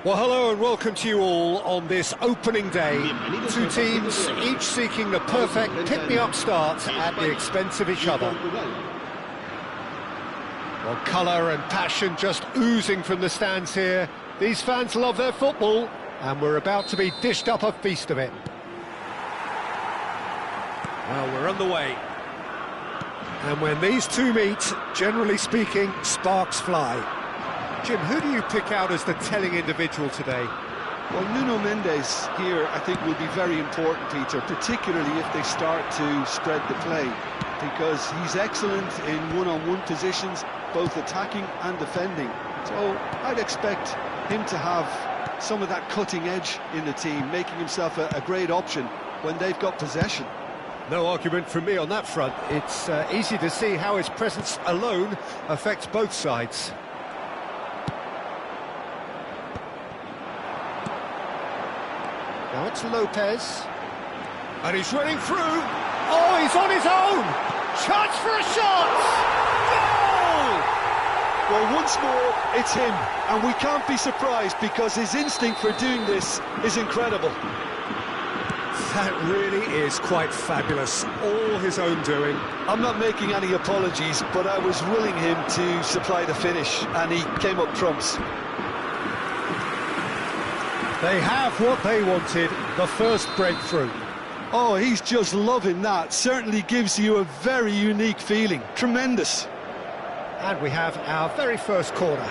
Well, hello and welcome to you all on this opening day. Two teams, each seeking the perfect pick-me-up start at the expense of each other. Well, colour and passion just oozing from the stands here. These fans love their football, and we're about to be dished up a feast of it. Well, we're on the way. And when these two meet, generally speaking, sparks fly. Jim, who do you pick out as the telling individual today? Well, Nuno Mendes here, I think, will be very important, Peter, particularly if they start to spread the play, because he's excellent in one-on-one positions, both attacking and defending. So I'd expect him to have some of that cutting edge in the team, making himself a great option when they've got possession. No argument from me on that front. It's easy to see how his presence alone affects both sides. Now it's Lopez, and he's running through. Oh, he's on his own! Chance for a shot! Goal! Well, once more, it's him, and we can't be surprised because his instinct for doing this is incredible. That really is quite fabulous, all his own doing. I'm not making any apologies, but I was willing him to supply the finish, and he came up trumps. They have what they wanted, the first breakthrough. Oh, he's just loving that. Certainly gives you a very unique feeling. Tremendous. And we have our very first corner.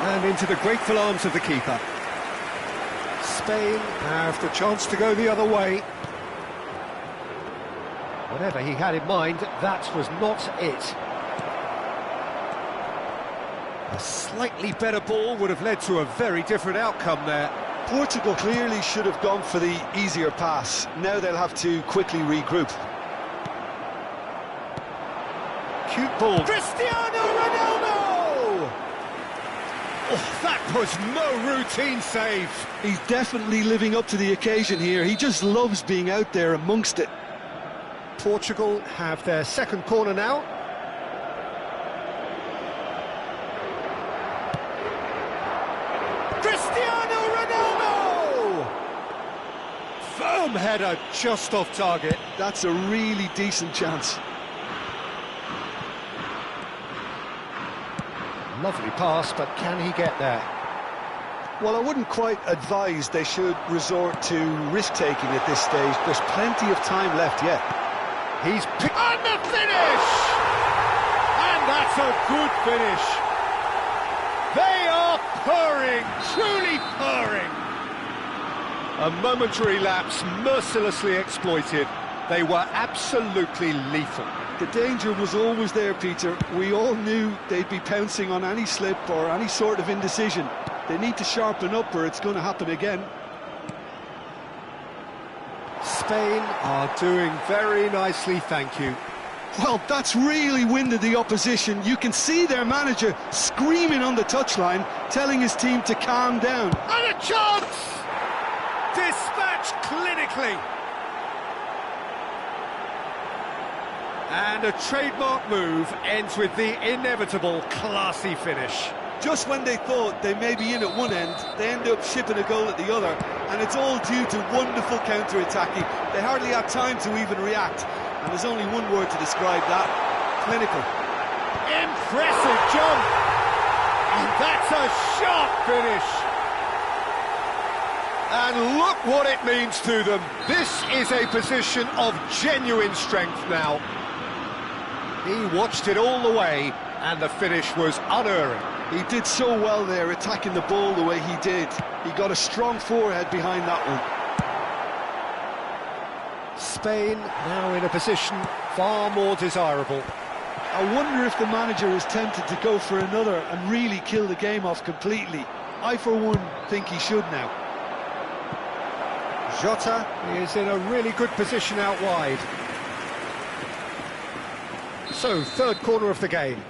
And into the grateful arms of the keeper. Spain have the chance to go the other way. Whatever he had in mind, that was not it. A slightly better ball would have led to a very different outcome there. Portugal clearly should have gone for the easier pass. Now they'll have to quickly regroup. Cute ball. Cristiano Ronaldo! Oh, that was no routine save. He's definitely living up to the occasion here. He just loves being out there amongst it. Portugal have their second corner now. Cristiano Ronaldo! Firm header just off target. That's a really decent chance. Lovely pass, but can he get there? Well, I wouldn't quite advise they should resort to risk-taking at this stage. There's plenty of time left yet. He's picked on the finish! And that's a good finish. They are purring, truly purring. A momentary lapse mercilessly exploited. They were absolutely lethal. The danger was always there, Peter. We all knew they'd be pouncing on any slip or any sort of indecision. They need to sharpen up or it's going to happen again. Spain are doing very nicely, thank you. Well, that's really winded the opposition. You can see their manager screaming on the touchline, telling his team to calm down. And a chance! Dispatched clinically. And a trademark move ends with the inevitable classy finish. Just when they thought they may be in at one end, they end up shipping a goal at the other, and it's all due to wonderful counter-attacking. They hardly have time to even react, and there's only one word to describe that: clinical. Impressive jump! And that's a sharp finish! And look what it means to them. This is a position of genuine strength now. He watched it all the way, and the finish was unerring. He did so well there, attacking the ball the way he did. He got a strong forehead behind that one. Spain now in a position far more desirable. I wonder if the manager is tempted to go for another and really kill the game off completely. I, for one, think he should now. Jota is in a really good position out wide. So, third corner of the game.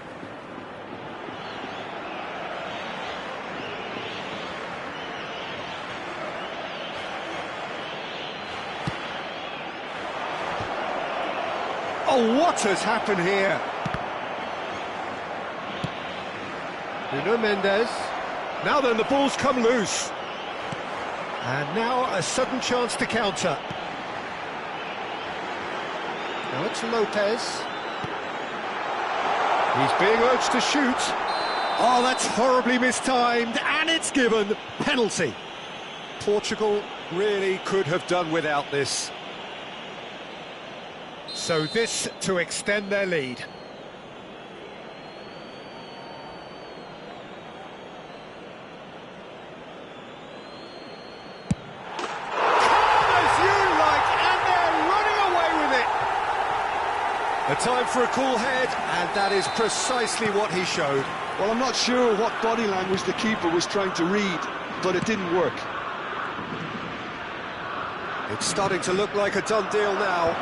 Oh, what has happened here? Nuno Mendes. Now then, the ball's come loose. And now a sudden chance to counter. Now it's Lopez. He's being urged to shoot. Oh, that's horribly mistimed, and it's given. Penalty. Portugal really could have done without this. So this to extend their lead. A time for a cool head, and that is precisely what he showed. Well, I'm not sure what body language the keeper was trying to read, but it didn't work. It's starting to look like a done deal now.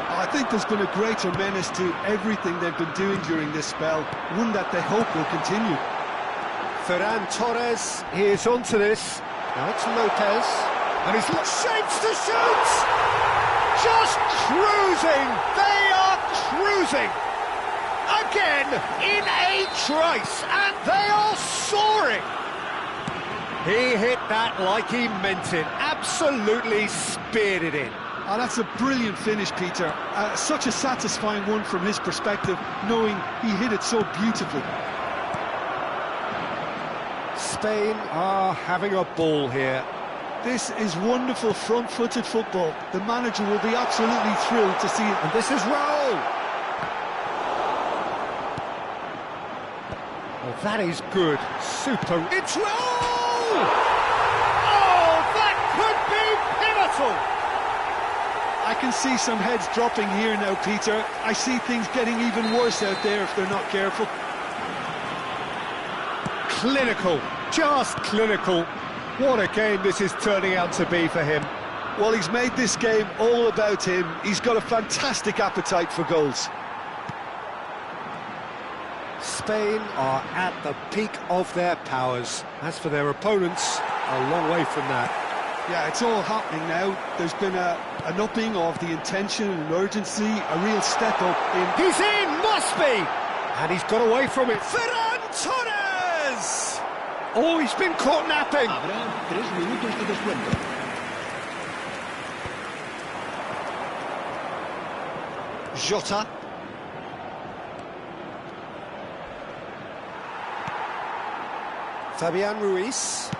I think there's been a greater menace to everything they've been doing during this spell, one that they hope will continue. Ferran Torres, he is onto this. Now it's Lopez, and he's shapes to shoot! Just cruising! They are cruising! Again, in a trice, and they are soaring! He hit that like he meant it, absolutely speared it in. Oh, that's a brilliant finish, Peter. Such a satisfying one from his perspective, knowing he hit it so beautifully. Spain are having a ball here. This is wonderful front-footed football. The manager will be absolutely thrilled to see it. And this is Raul. Well, that is good. Super. It's Raul! Oh, that could be pivotal! I can see some heads dropping here now, Peter. I see things getting even worse out there if they're not careful. Clinical. Just clinical. What a game this is turning out to be for him. Well, he's made this game all about him. He's got a fantastic appetite for goals. Spain are at the peak of their powers. As for their opponents, a long way from that. Yeah, it's all happening now. There's been an upping of the intention and urgency, a real step up in... He's in! Must be! And he's got away from it. Ferran Torres! Oh, he's been caught napping. Habrá 3 minutos de descuento. Jota. Fabian Ruiz.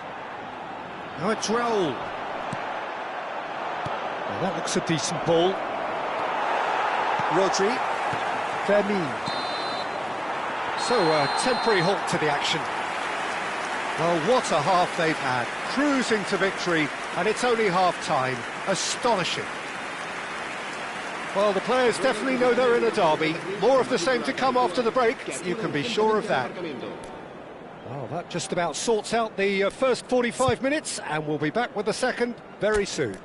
Now it's Raul. Well, that looks a decent ball. Rodri. Fermin. So, a temporary halt to the action. Well, what a half they've had, cruising to victory, and it's only half-time. Astonishing. Well, the players definitely know they're in a derby. More of the same to come after the break, you can be sure of that. Well, that just about sorts out the first 45 minutes, and we'll be back with the second very soon.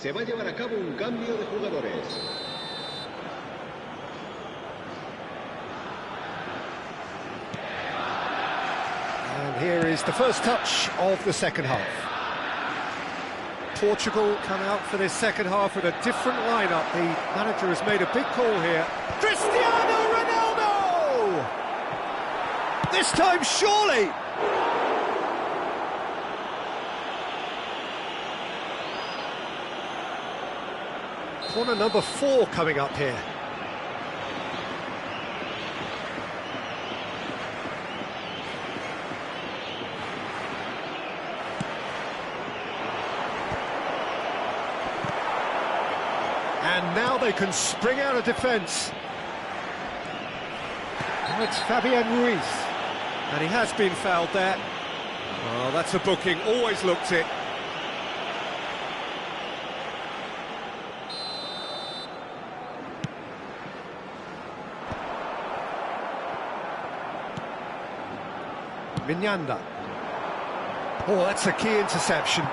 Se va a llevar a cabo un cambio de jugadores. And here is the first touch of the second half. Portugal come out for this second half with a different lineup. The manager has made a big call here. Cristiano Ronaldo! This time, surely! Corner number 4 coming up here. And now they can spring out of defence. Now it's Fabian Ruiz. And he has been fouled there. Oh, that's a booking, always looked it. Minyanda. Oh, that's a key interception.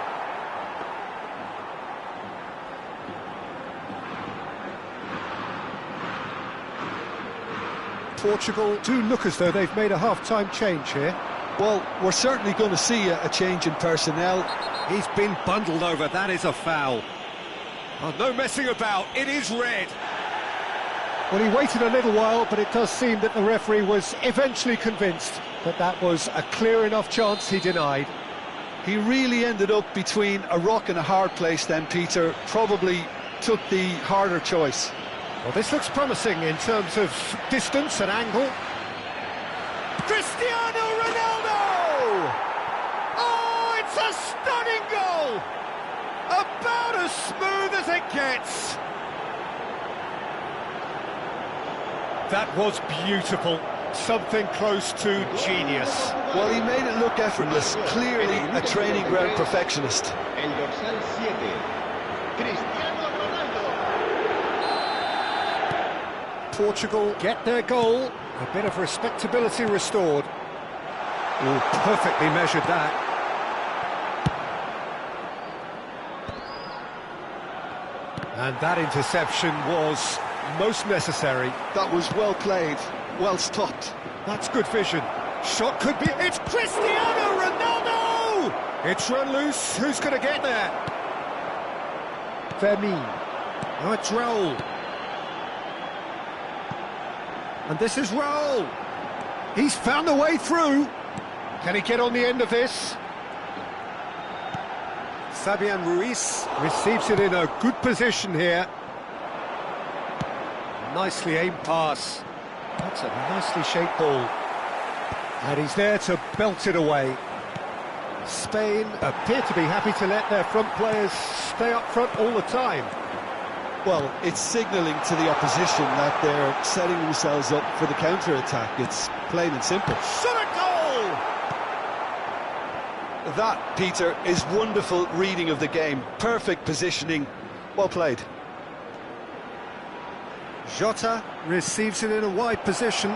Portugal do look as though they've made a half-time change here. Well, we're certainly going to see a change in personnel. He's been bundled over, that is a foul. Oh, no messing about, it is red. Well, he waited a little while, but it does seem that the referee was eventually convinced that that was a clear enough chance he denied. He really ended up between a rock and a hard place then, Peter. Probably took the harder choice. Well, this looks promising in terms of distance and angle. Cristiano Ronaldo! Oh, it's a stunning goal! About as smooth as it gets. That was beautiful. Something close to genius. Well, he made it look effortless. Clearly a training ground perfectionist. El dorsal 7, Cristiano Ronaldo. Portugal get their goal. A bit of respectability restored. Oh, perfectly measured that. And that interception was most necessary. That was well played, well stopped. That's good vision. Shot could be... It's Cristiano Ronaldo! It's run loose. Who's going to get there? Fermin. Oh, it's Raul. And this is Raul. He's found a way through. Can he get on the end of this? Fabian Ruiz receives it in a good position here. Nicely aimed pass. That's a nicely shaped ball. And he's there to belt it away. Spain appear to be happy to let their front players stay up front all the time. Well, it's signalling to the opposition that they're setting themselves up for the counter-attack. It's plain and simple. Shot a goal! That, Peter, is wonderful reading of the game. Perfect positioning. Well played. Jota receives it in a wide position.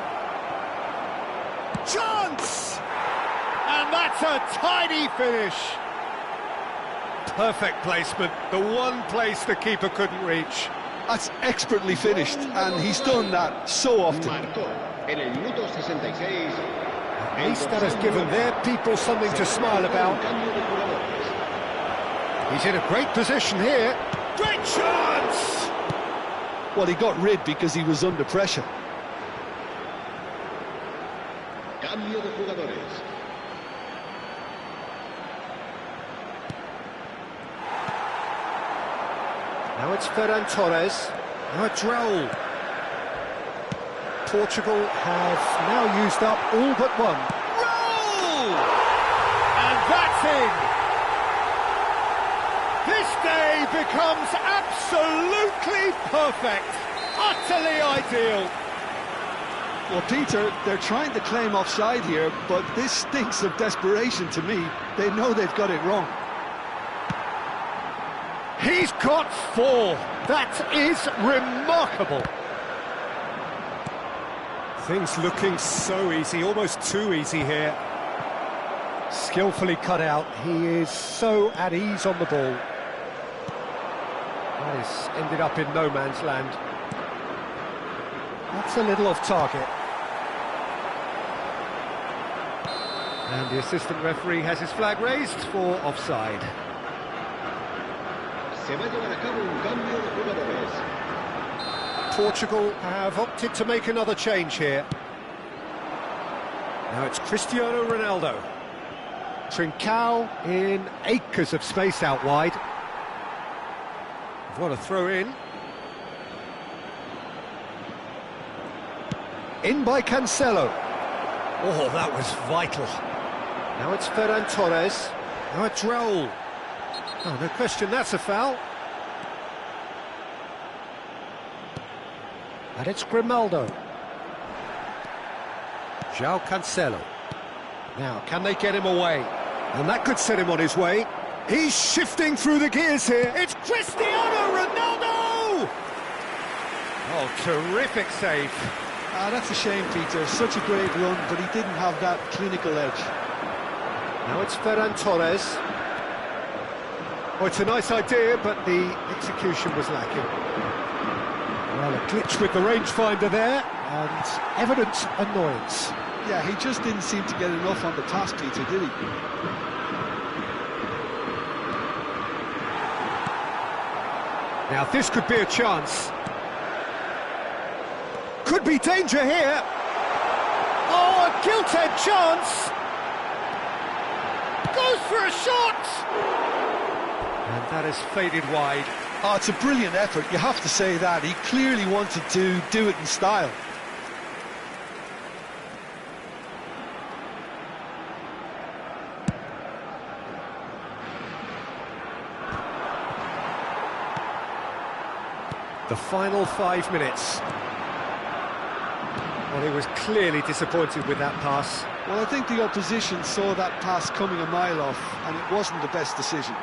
Chance! And that's a tidy finish. Perfect placement, the one place the keeper couldn't reach. That's expertly finished, and he's done that so often. Marcó en el minuto 66. At least that has given their people something to smile about. He's in a great position here. Great chance! Well, he got rid because he was under pressure. Cambio de jugadores. Now it's Ferran Torres. Now it's Raul. Portugal have now used up all but one. Raul! And that's in! This day becomes absolutely perfect. Utterly ideal. Well, Peter, they're trying to claim offside here, but this stinks of desperation to me. They know they've got it wrong. He's got four. That is remarkable. Things looking so easy, almost too easy here. Skillfully cut out. He is so at ease on the ball. That has ended up in no man's land. That's a little off target. And the assistant referee has his flag raised for offside. Se va a llevar a cabo un cambio de jugadores. Portugal have opted to make another change here. Now it's Cristiano Ronaldo. Trincao in acres of space out wide. What a throw in. In by Cancelo. Oh, that was vital. Now it's Ferran Torres. Now it's Raul. Oh, no question, that's a foul. And it's Grimaldo. João Cancelo. Now, can they get him away? And that could set him on his way. He's shifting through the gears here. It's Cristiano Ronaldo! Oh, terrific save. Ah, that's a shame, Peter. Such a great run, but he didn't have that clinical edge. Now it's Ferran Torres. Oh, it's a nice idea, but the execution was lacking. Well, a glitch with the rangefinder there, and evident annoyance. Yeah, he just didn't seem to get enough on the pass, Peter, did he? Now this could be a chance. Could be danger here. Oh, a gilt-edged chance. Goes for a shot. And that has faded wide. Oh, it's a brilliant effort, you have to say that. He clearly wanted to do it in style. The final 5 minutes. Well, he was clearly disappointed with that pass. Well, I think the opposition saw that pass coming a mile off, and it wasn't the best decision.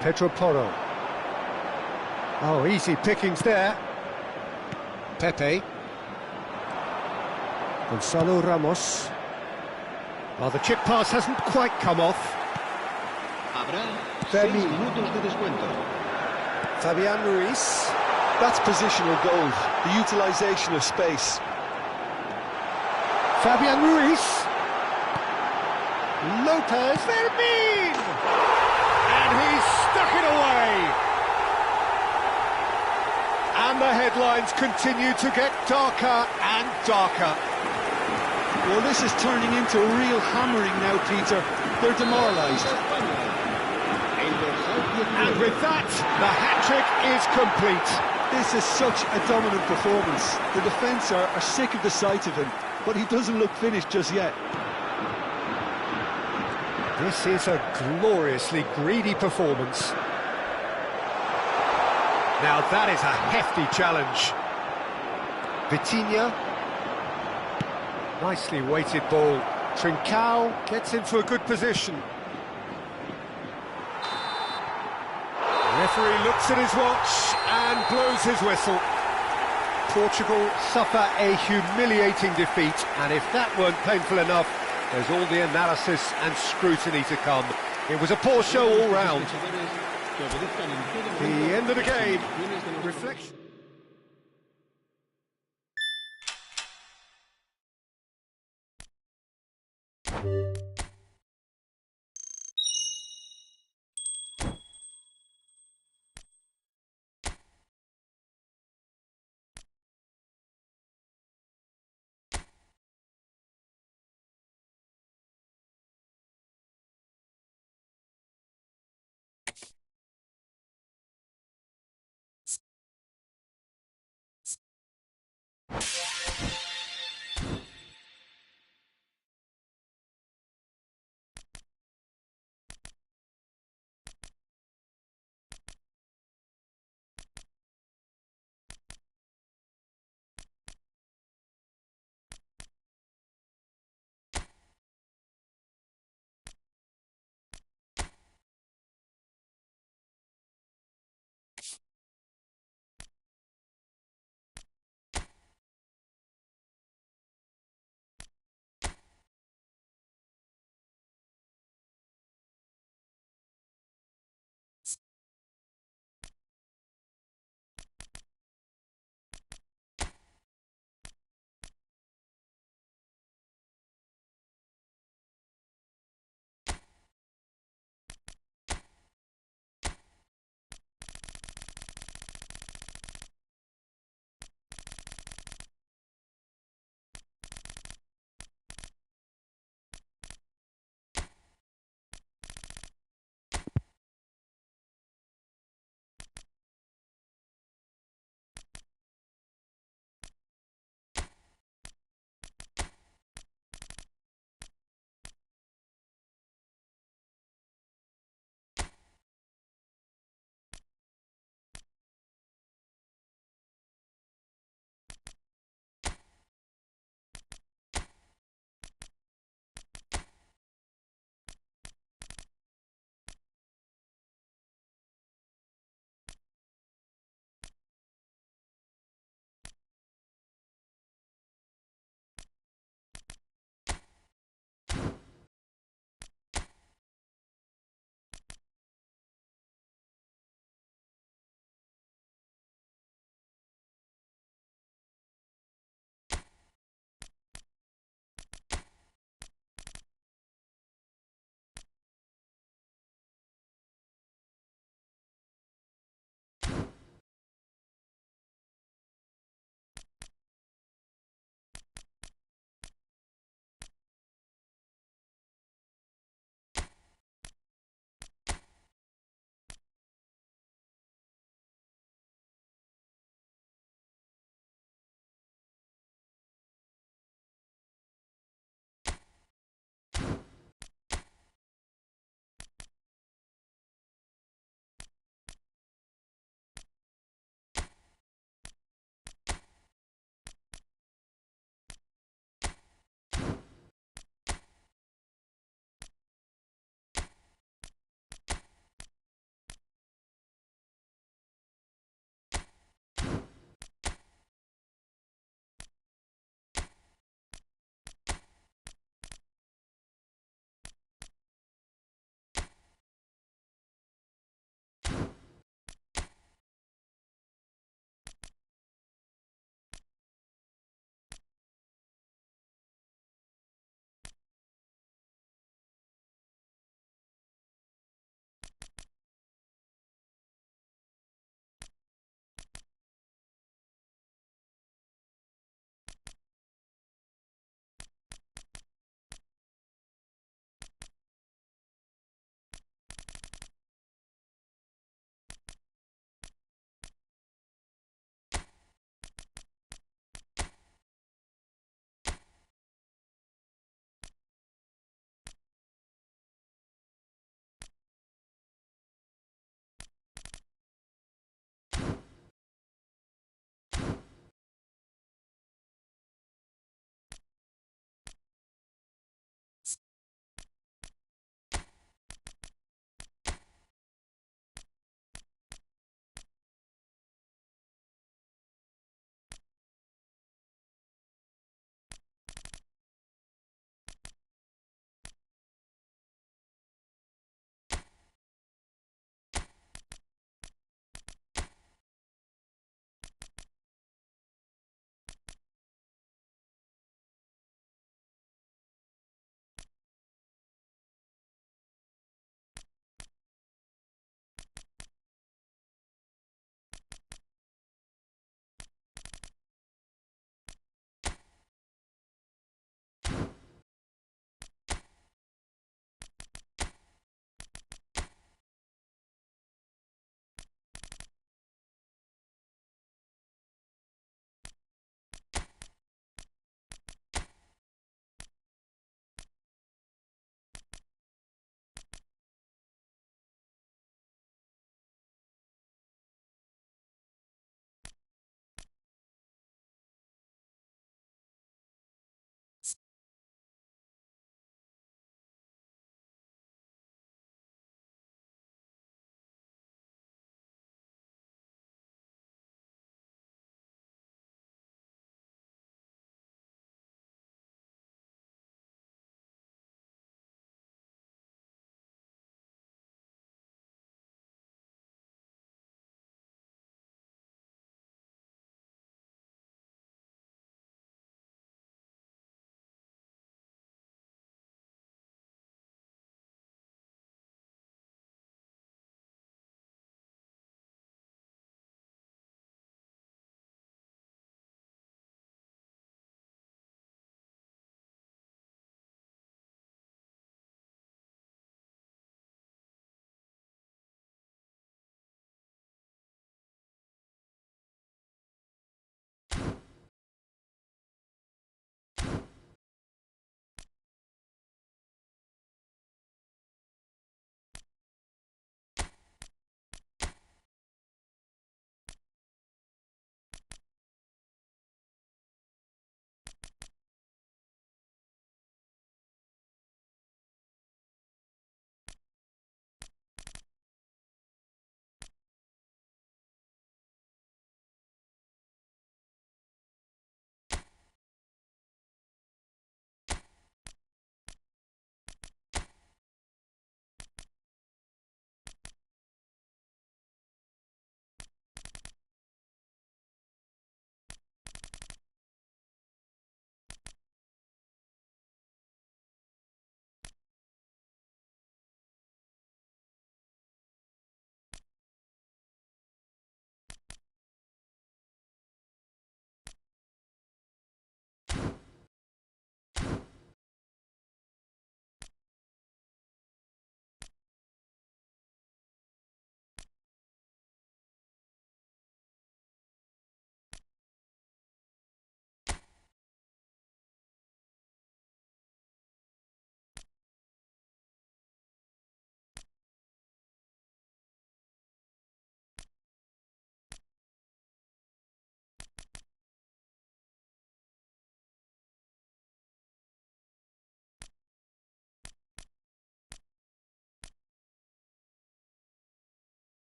Pedro Porro. Oh, easy pickings there. Pepe. Gonzalo Ramos. Well, the chip pass hasn't quite come off. Habrá 6 Fermín. minutos de descuento. Fabian Ruiz. That's positional goal, the utilisation of space. Fabian Ruiz. Lopez Fermín. And he's stuck it away. And the headlines continue to get darker and darker. Well, this is turning into a real hammering now, Peter. They're demoralised. El dorsal And 19. with that, the hat-trick is complete. This is such a dominant performance. The defence are sick of the sight of him, but he doesn't look finished just yet. This is a gloriously greedy performance. Now that is a hefty challenge. Vitinha. Nicely weighted ball. Trincao gets into a good position. The referee looks at his watch and blows his whistle. Portugal suffer a humiliating defeat, and if that weren't painful enough, there's all the analysis and scrutiny to come. It was a poor show all round. The end of the game. Reflection.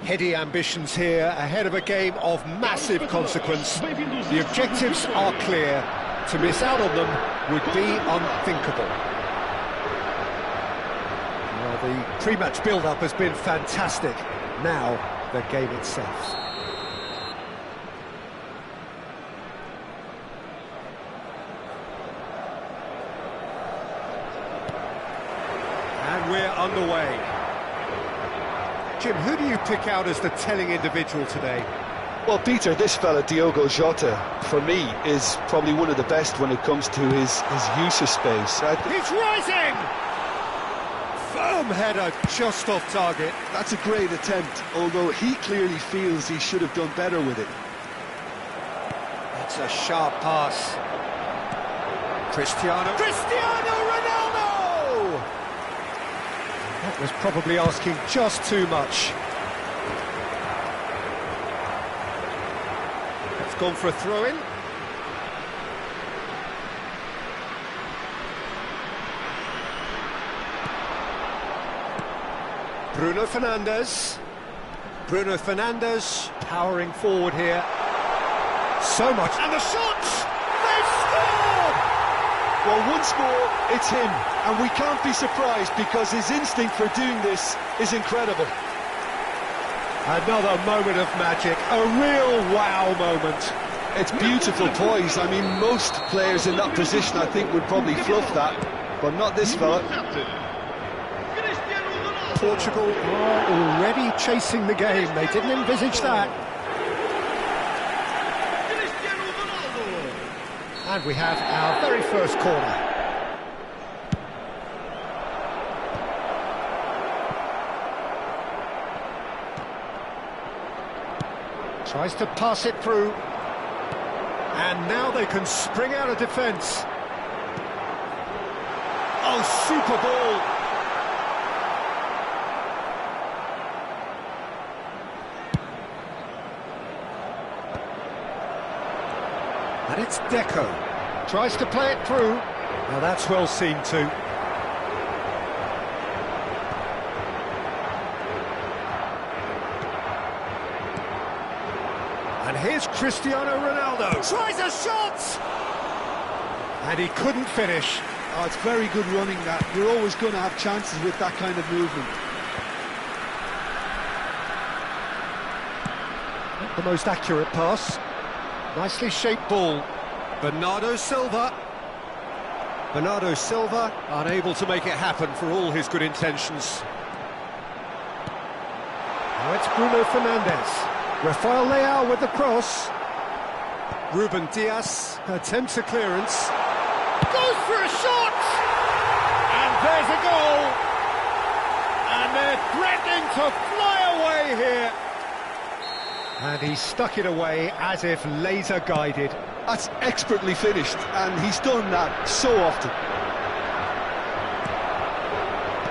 Heady ambitions here, ahead of a game of massive consequence. The objectives are clear. To miss out on them would be unthinkable. Well, the pre-match build-up has been fantastic. Now, the game itself. And we're underway. Jim, who do you pick out as the telling individual today? Well, Peter, this fella, Diogo Jota, for me, is probably one of the best when it comes to his use of space. He's rising! Firm header, just off target. That's a great attempt, although he clearly feels he should have done better with it. That's a sharp pass. Cristiano Ronaldo! That was probably asking just too much. It's gone for a throw-in. Bruno Fernandes. Bruno Fernandes powering forward here. So much. And the shots! They've scored! Well, once more, it's him. And we can't be surprised because his instinct for doing this is incredible. Another moment of magic, a real wow moment. It's beautiful poise. I mean, most players in that position, I think, would probably fluff that, but not this fella. Portugal are already chasing the game. They didn't envisage that. And we have our very first corner. Tries to pass it through. And now they can spring out of defence. Oh, super ball. And it's Deco. Tries to play it through. Now that's well seen too. And here's Cristiano Ronaldo. Tries a shot! And he couldn't finish. Oh, it's very good running that. You're always going to have chances with that kind of movement. Not the most accurate pass. Nicely shaped ball. Bernardo Silva. Bernardo Silva unable to make it happen for all his good intentions. Now it's Bruno Fernandes. Rafael Leao with the cross. Ruben Dias attempts a clearance. Goes for a shot! And there's a goal! And they're threatening to fly away here. And he stuck it away as if laser-guided. That's expertly finished, and he's done that so often.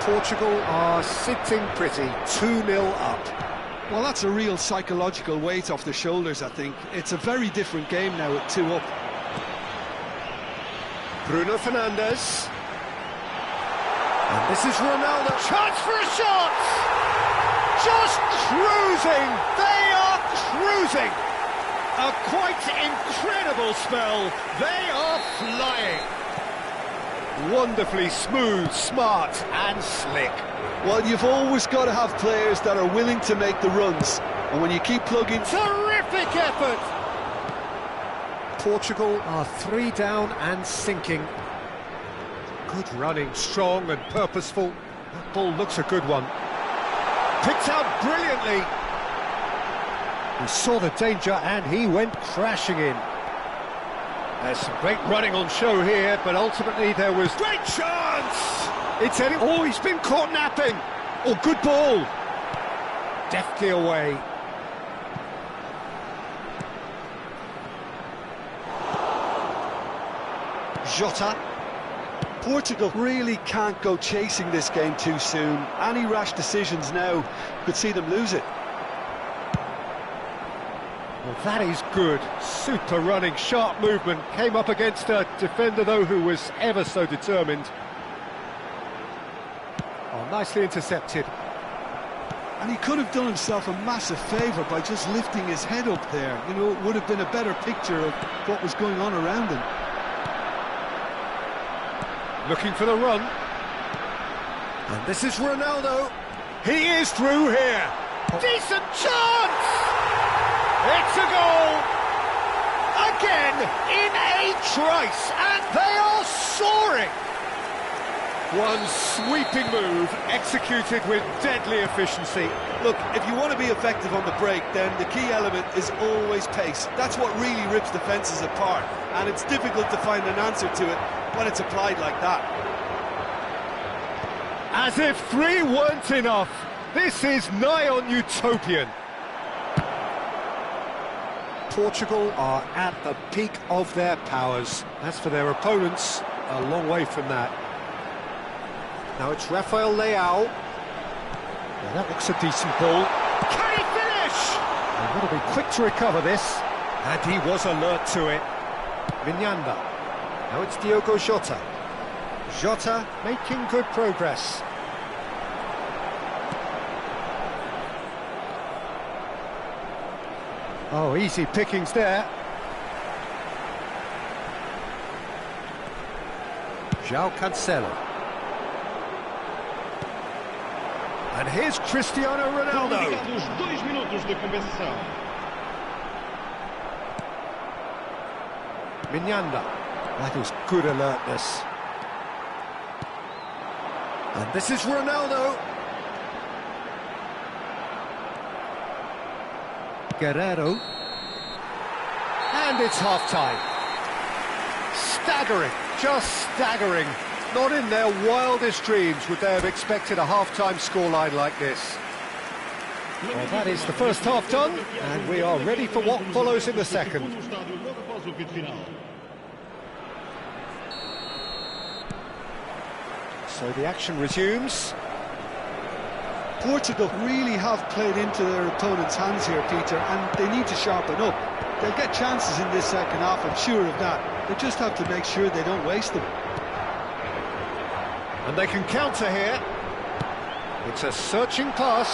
Portugal are sitting pretty, 2-0 up. Well, that's a real psychological weight off the shoulders, I think. It's a very different game now at 2 up. Bruno Fernandes. And this is Ronaldo. Chance for a shot! Just cruising! They are cruising! A quite incredible spell. They are flying. Wonderfully smooth, smart and slick. Well, you've always got to have players that are willing to make the runs. And when you keep plugging... Terrific effort! Portugal are 3 down and sinking. Good running, strong and purposeful. That ball looks a good one. Picked out brilliantly. He saw the danger and he went crashing in. There's some great running on show here, but ultimately there was... Great chance! It's Eddie. Oh, he's been caught napping. Oh, good ball. Deftly away. Jota. Portugal really can't go chasing this game too soon. Any rash decisions now could see them lose it. Well, that is good. Super running, sharp movement. Came up against a defender, though, who was ever so determined. Oh, nicely intercepted. And he could have done himself a massive favour by just lifting his head up there. You know, it would have been a better picture of what was going on around him. Looking for the run. And this is Ronaldo. He is through here. Decent chance! It's a goal! Again, in a trice, and they are soaring! One sweeping move, executed with deadly efficiency. Look, if you want to be effective on the break, then the key element is always pace. That's what really rips defences apart, and it's difficult to find an answer to it when it's applied like that. As if 3 weren't enough, this is nigh on utopian. Portugal are at the peak of their powers. As for their opponents, a long way from that. Now it's Rafael Leao. Yeah, that looks a decent ball. Can he finish? They've got to be quick to recover this. And he was alert to it. Vinyanda. Now it's Diogo Jota. Jota making good progress. Oh, easy pickings there. João Cancelo. And here's Cristiano Ronaldo. Os 2 minutos de compensação. Mignanda. That was good alertness. And this is Ronaldo. Guerrero. And it's half-time. Staggering, just staggering. Not in their wildest dreams would they have expected a half-time scoreline like this. Well, that is the first half done, and we are ready for what follows in the second. So the action resumes. Portugal really have played into their opponent's hands here, Peter, and they need to sharpen up. They'll get chances in this second half, I'm sure of that. They just have to make sure they don't waste them. And they can counter here. It's a searching pass.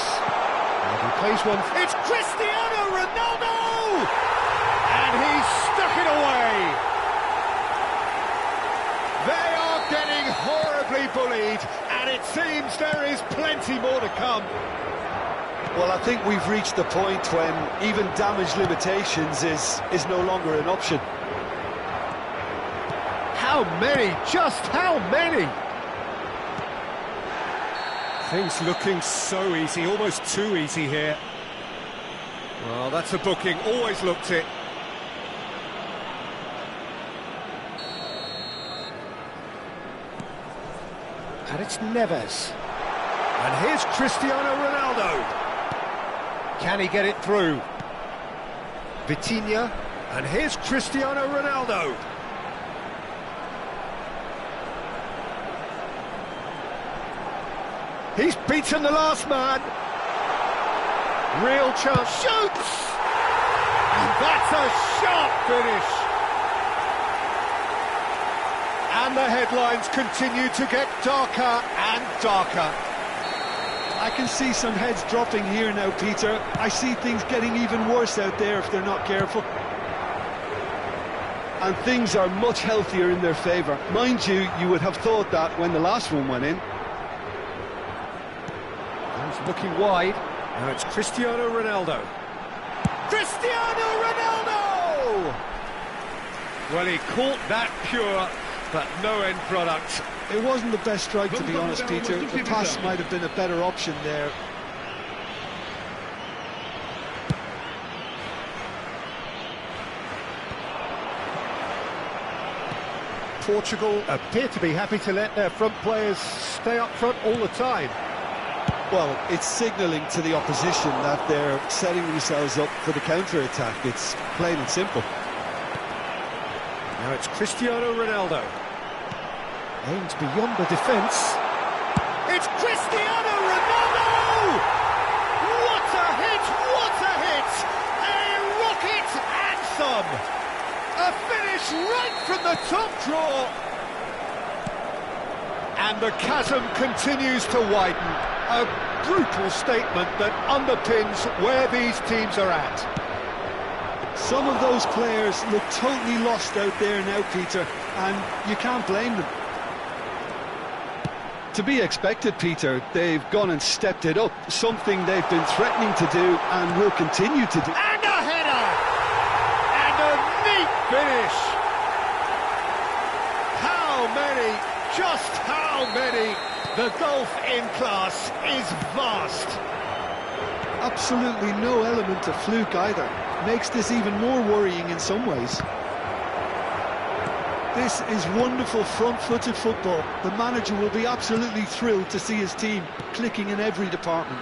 And he plays one. It's Cristiano Ronaldo! And he's stuck it away. They are getting horribly bullied, and it seems there is plenty more to come. Well, I think we've reached the point when even damage limitations is no longer an option. How many? Just how many? Things looking so easy, almost too easy here. Well, that's a booking, always looked it. And it's Neves. And here's Cristiano Ronaldo. Can he get it through? Vitinha. And here's Cristiano Ronaldo. He's beaten the last man. Real chance. Shoots! And that's a sharp finish. And the headlines continue to get darker and darker. I can see some heads dropping here now, Peter. I see things getting even worse out there if they're not careful. And things are much healthier in their favour. Mind you, you would have thought that when the last one went in. He's looking wide. Now it's Cristiano Ronaldo. Cristiano Ronaldo! Well, he caught that pure, but no end product. It wasn't the best strike, to be honest, Peter. The pass might have been a better option there. Portugal appear to be happy to let their front players stay up front all the time. Well, it's signalling to the opposition that they're setting themselves up for the counter-attack. It's plain and simple. Now it's Cristiano Ronaldo. Aims beyond the defence. It's Cristiano Ronaldo! What a hit! What a hit! A rocket anthem! A finish right from the top draw! And the chasm continues to widen. A brutal statement that underpins where these teams are at. Some of those players look totally lost out there now, Peter, and you can't blame them. To be expected, Peter. They've gone and stepped it up, something they've been threatening to do and will continue to do. And a header! And a neat finish! How many, just how many? The gulf in class is vast. Absolutely no element of fluke either. Makes this even more worrying in some ways. This is wonderful front-footed football. The manager will be absolutely thrilled to see his team clicking in every department.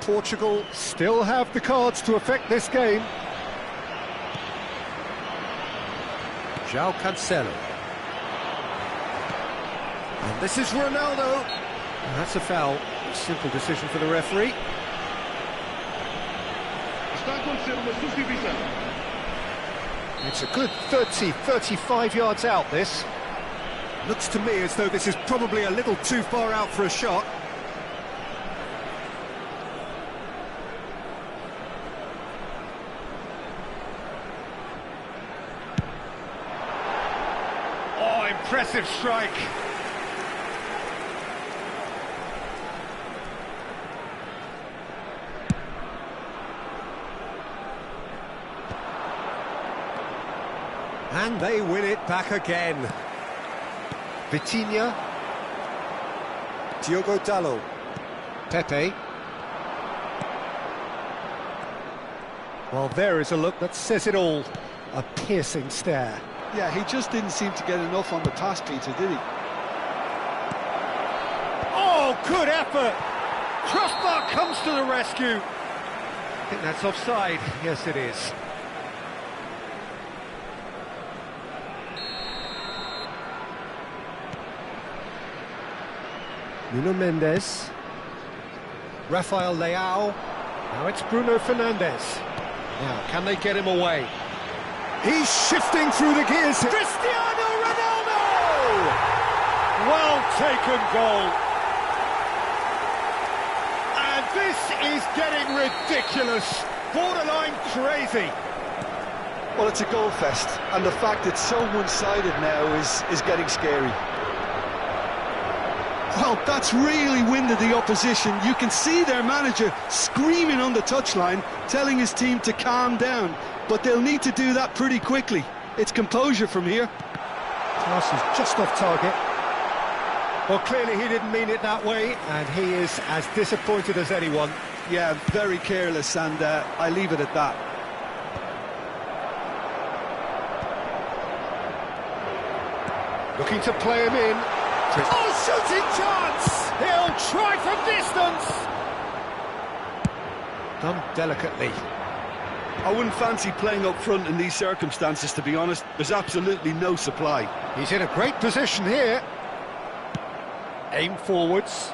Portugal still have the cards to affect this game. João Cancelo. And this is Ronaldo. And that's a foul. Simple decision for the referee. Está a acontecer uma substituição. It's a good 30, 35 yards out, this. Looks to me as though this is probably a little too far out for a shot. Oh, impressive strike. And they win it back again. Vitinha. Diogo Dalot. Pepe. Well, there is a look that says it all. A piercing stare. Yeah, he just didn't seem to get enough on the pass, Peter, did he? Oh, good effort! Crossbar comes to the rescue. I think that's offside. Yes, it is. Nuno Mendes. Rafael Leao. Now it's Bruno Fernandes. Now, can they get him away? He's shifting through the gears. Cristiano Ronaldo! Well taken goal. And this is getting ridiculous. Borderline crazy. Well, it's a goal fest, and the fact it's so one-sided now is getting scary. Well, that's really winded the opposition. You can see their manager screaming on the touchline, telling his team to calm down. But they'll need to do that pretty quickly. It's composure from here. Pass is just off target. Well, clearly he didn't mean it that way, and he is as disappointed as anyone. Yeah, very careless, and I leave it at that. Looking to play him in. Oh, shooting chance! He'll try from distance! Done delicately. I wouldn't fancy playing up front in these circumstances, to be honest. There's absolutely no supply. He's in a great position here. Aim forwards.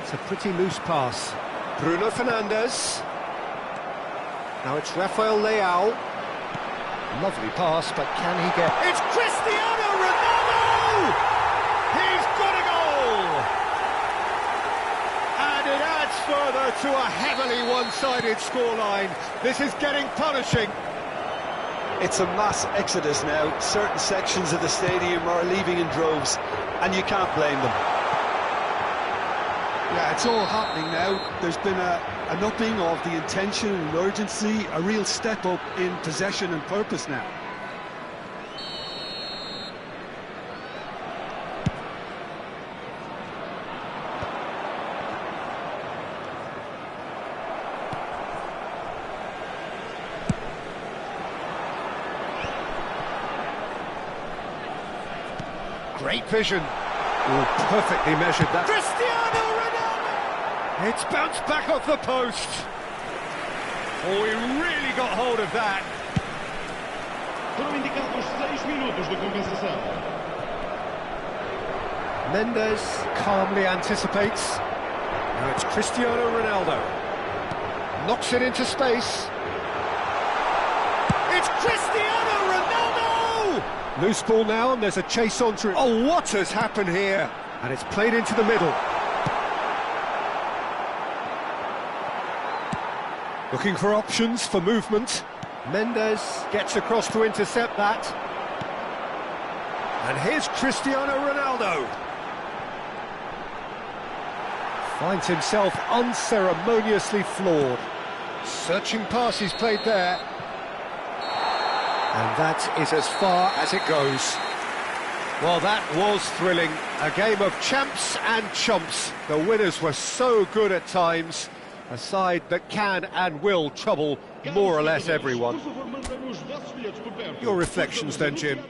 It's a pretty loose pass. Bruno Fernandes. Now it's Rafael Leao. Lovely pass, but can he get... It's Cristiano Ronaldo! He's got a goal! And it adds further to a heavily one-sided scoreline. This is getting punishing. It's a mass exodus now. Certain sections of the stadium are leaving in droves, and you can't blame them. Yeah, it's all happening now. There's been an upping of the intention and urgency, a real step up in possession and purpose now. Great vision. Oh, perfectly measured that. Cristiano Ronaldo! It's bounced back off the post. Oh, he really got hold of that. Foram indicados 6 minutos de compensação. Mendes calmly anticipates. Now it's Cristiano Ronaldo. Knocks it into space. It's Cristiano Ronaldo! Loose ball now, and there's a chase on through. Oh, what has happened here? And it's played into the middle. Looking for options for movement. Mendes gets across to intercept that. And here's Cristiano Ronaldo. Finds himself unceremoniously floored. Searching pass he's played there. And that is as far as it goes. Well, that was thrilling. A game of champs and chumps. The winners were so good at times. A side that can and will trouble more or less everyone. Your reflections then, Jim?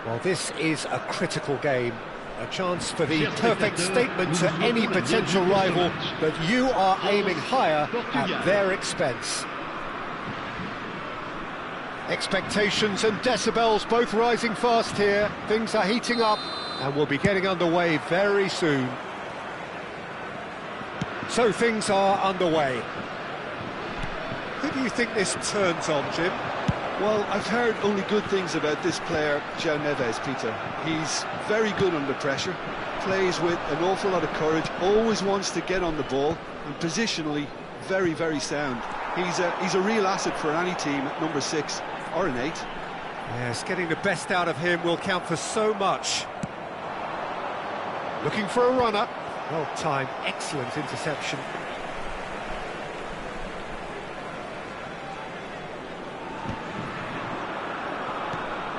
Well, this is a critical game. A chance for the perfect statement to any potential rival that you are aiming higher at their expense. Expectations and decibels both rising fast here. Things are heating up and we'll be getting underway very soon. So things are underway. Who do you think this turns on, Jim? Well, I've heard only good things about this player, João Neves, Peter. He's very good under pressure, plays with an awful lot of courage, always wants to get on the ball, and positionally, very, very sound. He's a real asset for any team at number 6 or an 8. Yes, getting the best out of him will count for so much. Looking for a runner. Well timed, excellent interception.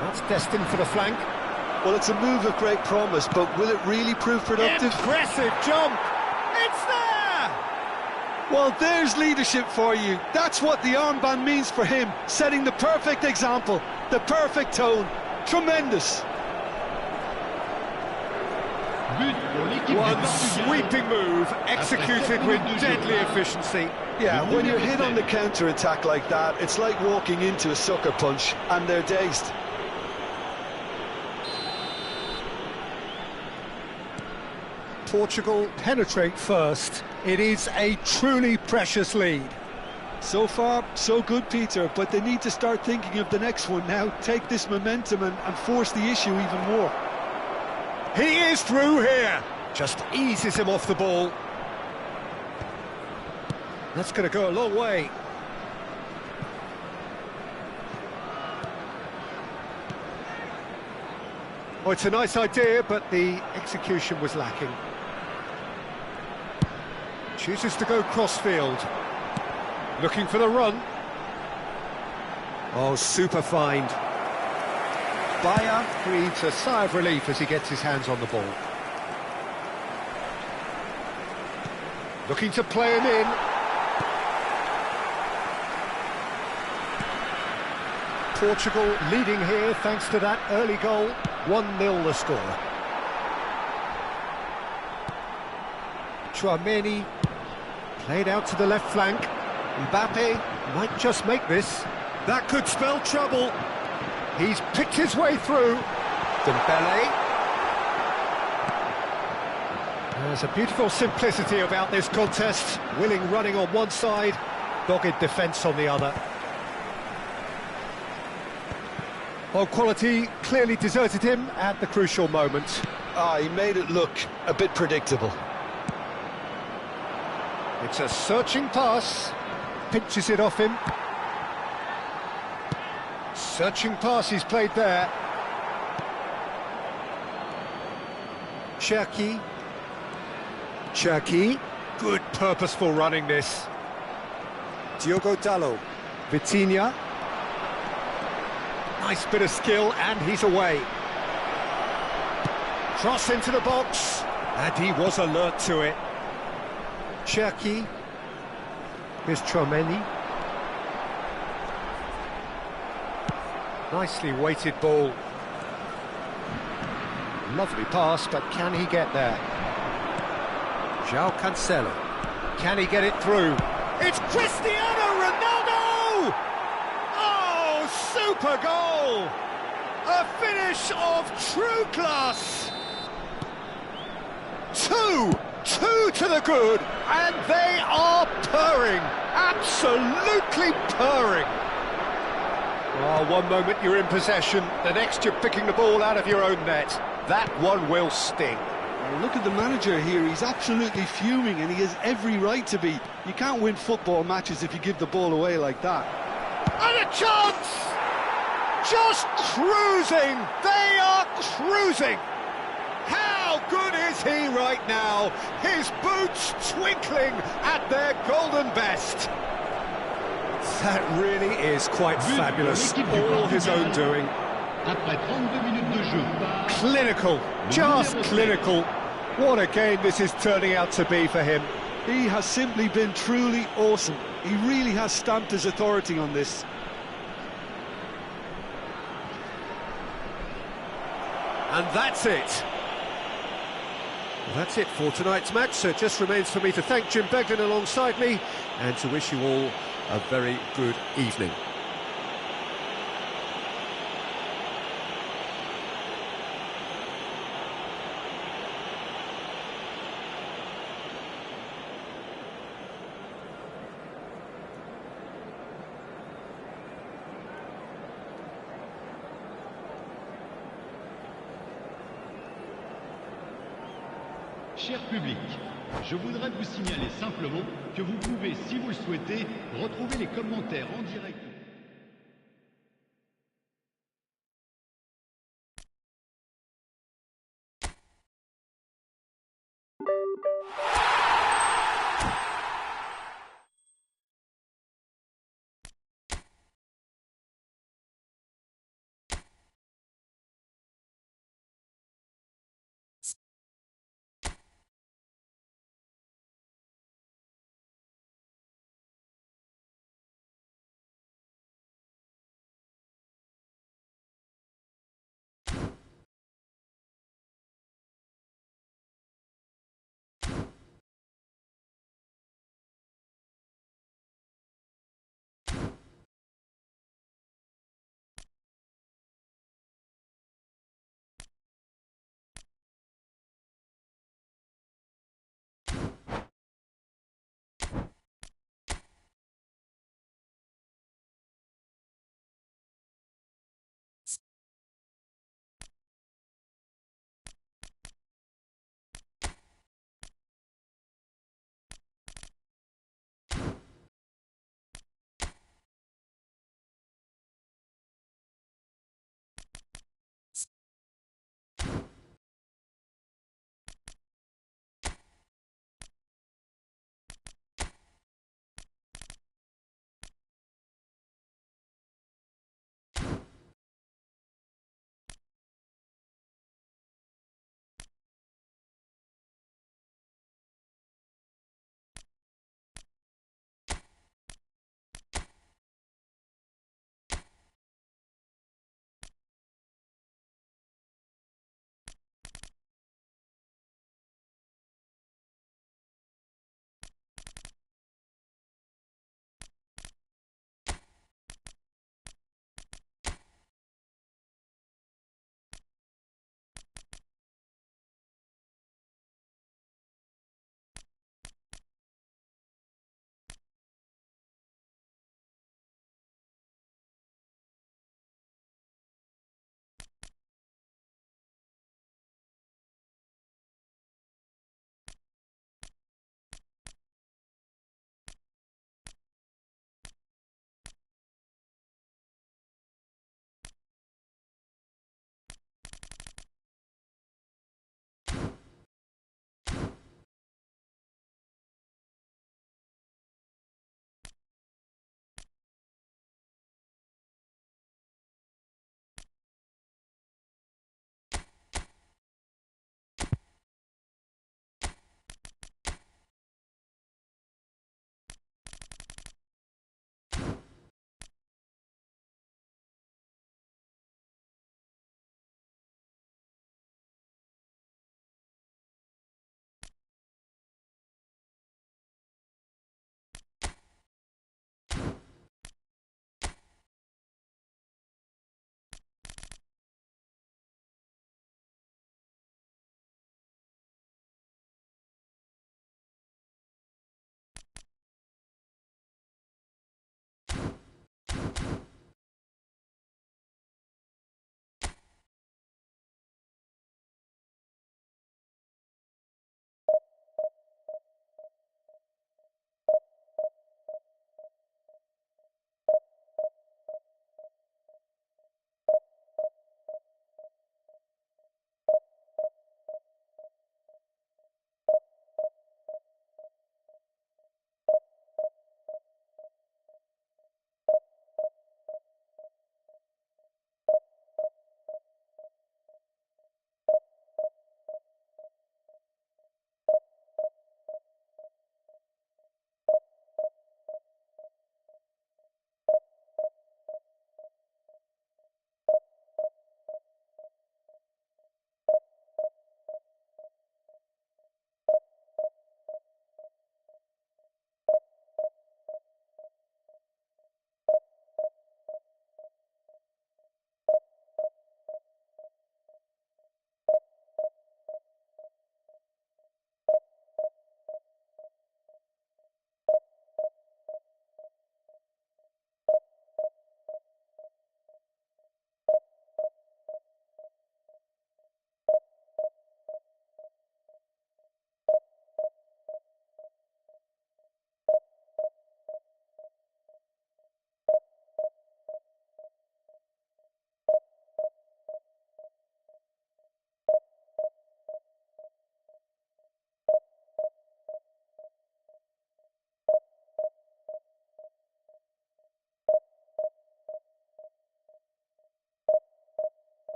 That's destined for the flank. Well, it's a move of great promise, but will it really prove productive? Impressive jump! It's there! Well, there's leadership for you. That's what the armband means for him, setting the perfect example, the perfect tone. Tremendous. One sweeping move, executed with deadly efficiency. Yeah, when you're hit on the counter-attack like that, it's like walking into a sucker punch, and they're dazed. Portugal penetrate first. It is a truly precious lead. So far, so good, Peter, but they need to start thinking of the next one now. Take this momentum and force the issue even more. He is through here. Just eases him off the ball. That's going to go a long way. Oh, it's a nice idea, but the execution was lacking. Chooses to go cross-field. Looking for the run. Oh, super find. Bayer breathes a sigh of relief as he gets his hands on the ball. Looking to play him in. Portugal leading here thanks to that early goal. 1-0 the score. Tchouaméni played out to the left flank. Mbappe might just make this. That could spell trouble. He's picked his way through. Dembele. There's a beautiful simplicity about this contest. Willing running on one side, dogged defence on the other. Well, quality clearly deserted him at the crucial moment. He made it look a bit predictable. It's a searching pass. Pinches it off him. Searching pass he's played there. Cherki. Good purposeful running this. Diogo Dalot. Vitinha. Nice bit of skill and he's away. Cross into the box. And he was alert to it. Cherki. Here's Tchouaméni. Nicely weighted ball. Lovely pass, but can he get there? João Cancelo. Can he get it through? It's Cristiano Ronaldo! Oh, super goal! A finish of true class! Two to the good, and they are purring, absolutely purring. Oh, one moment you're in possession, the next you're picking the ball out of your own net. That one will sting. Well, look at the manager here, he's absolutely fuming and he has every right to be. You can't win football matches if you give the ball away like that. And a chance! Just cruising! They are cruising! How good is he right now? His boots twinkling at their golden best. That really is quite fabulous, all his own doing. Clinical, just clinical. What a game this is turning out to be for him. He has simply been truly awesome. He really has stamped his authority on this. And that's it. Well, that's it for tonight's match, so it just remains for me to thank Jim Beglin alongside me and to wish you all a very good evening. Cher public, je voudrais vous signaler simplement que vous pouvez, si vous le souhaitez, retrouver les commentaires en direct.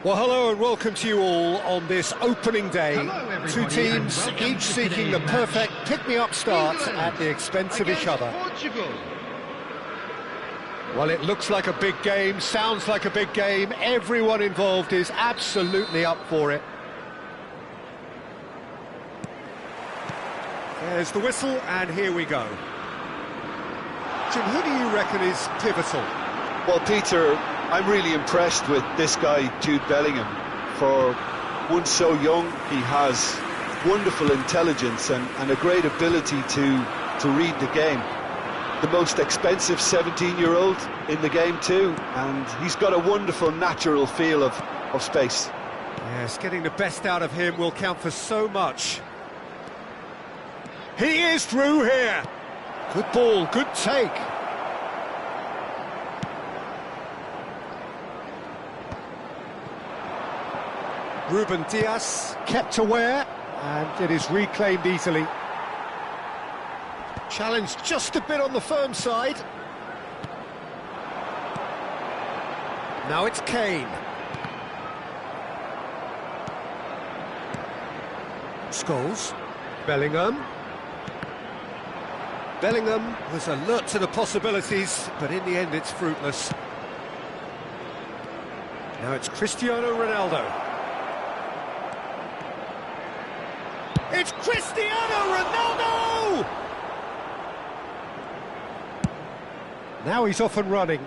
Well, hello and welcome to you all on this opening day. Hello, Two everybody, teams, and welcome each to seeking the today's perfect match. pick-me-up start England at the expense of each against other. Portugal. Well, it looks like a big game, sounds like a big game. Everyone involved is absolutely up for it. There's the whistle, and here we go. Jim, who do you reckon is pivotal? Well, Peter, I'm really impressed with this guy, Jude Bellingham. For one so young, he has wonderful intelligence and a great ability to read the game. The most expensive 17-year-old in the game too, and he's got a wonderful natural feel of space. Yes, getting the best out of him will count for so much. He is through here. Good ball, good take. Ruben Dias kept aware, and it is reclaimed easily. Challenged just a bit on the firm side. Now it's Kane. Scholes. Bellingham. Bellingham was alert to the possibilities, but in the end it's fruitless. Now it's Cristiano Ronaldo. It's Cristiano Ronaldo! Now he's off and running,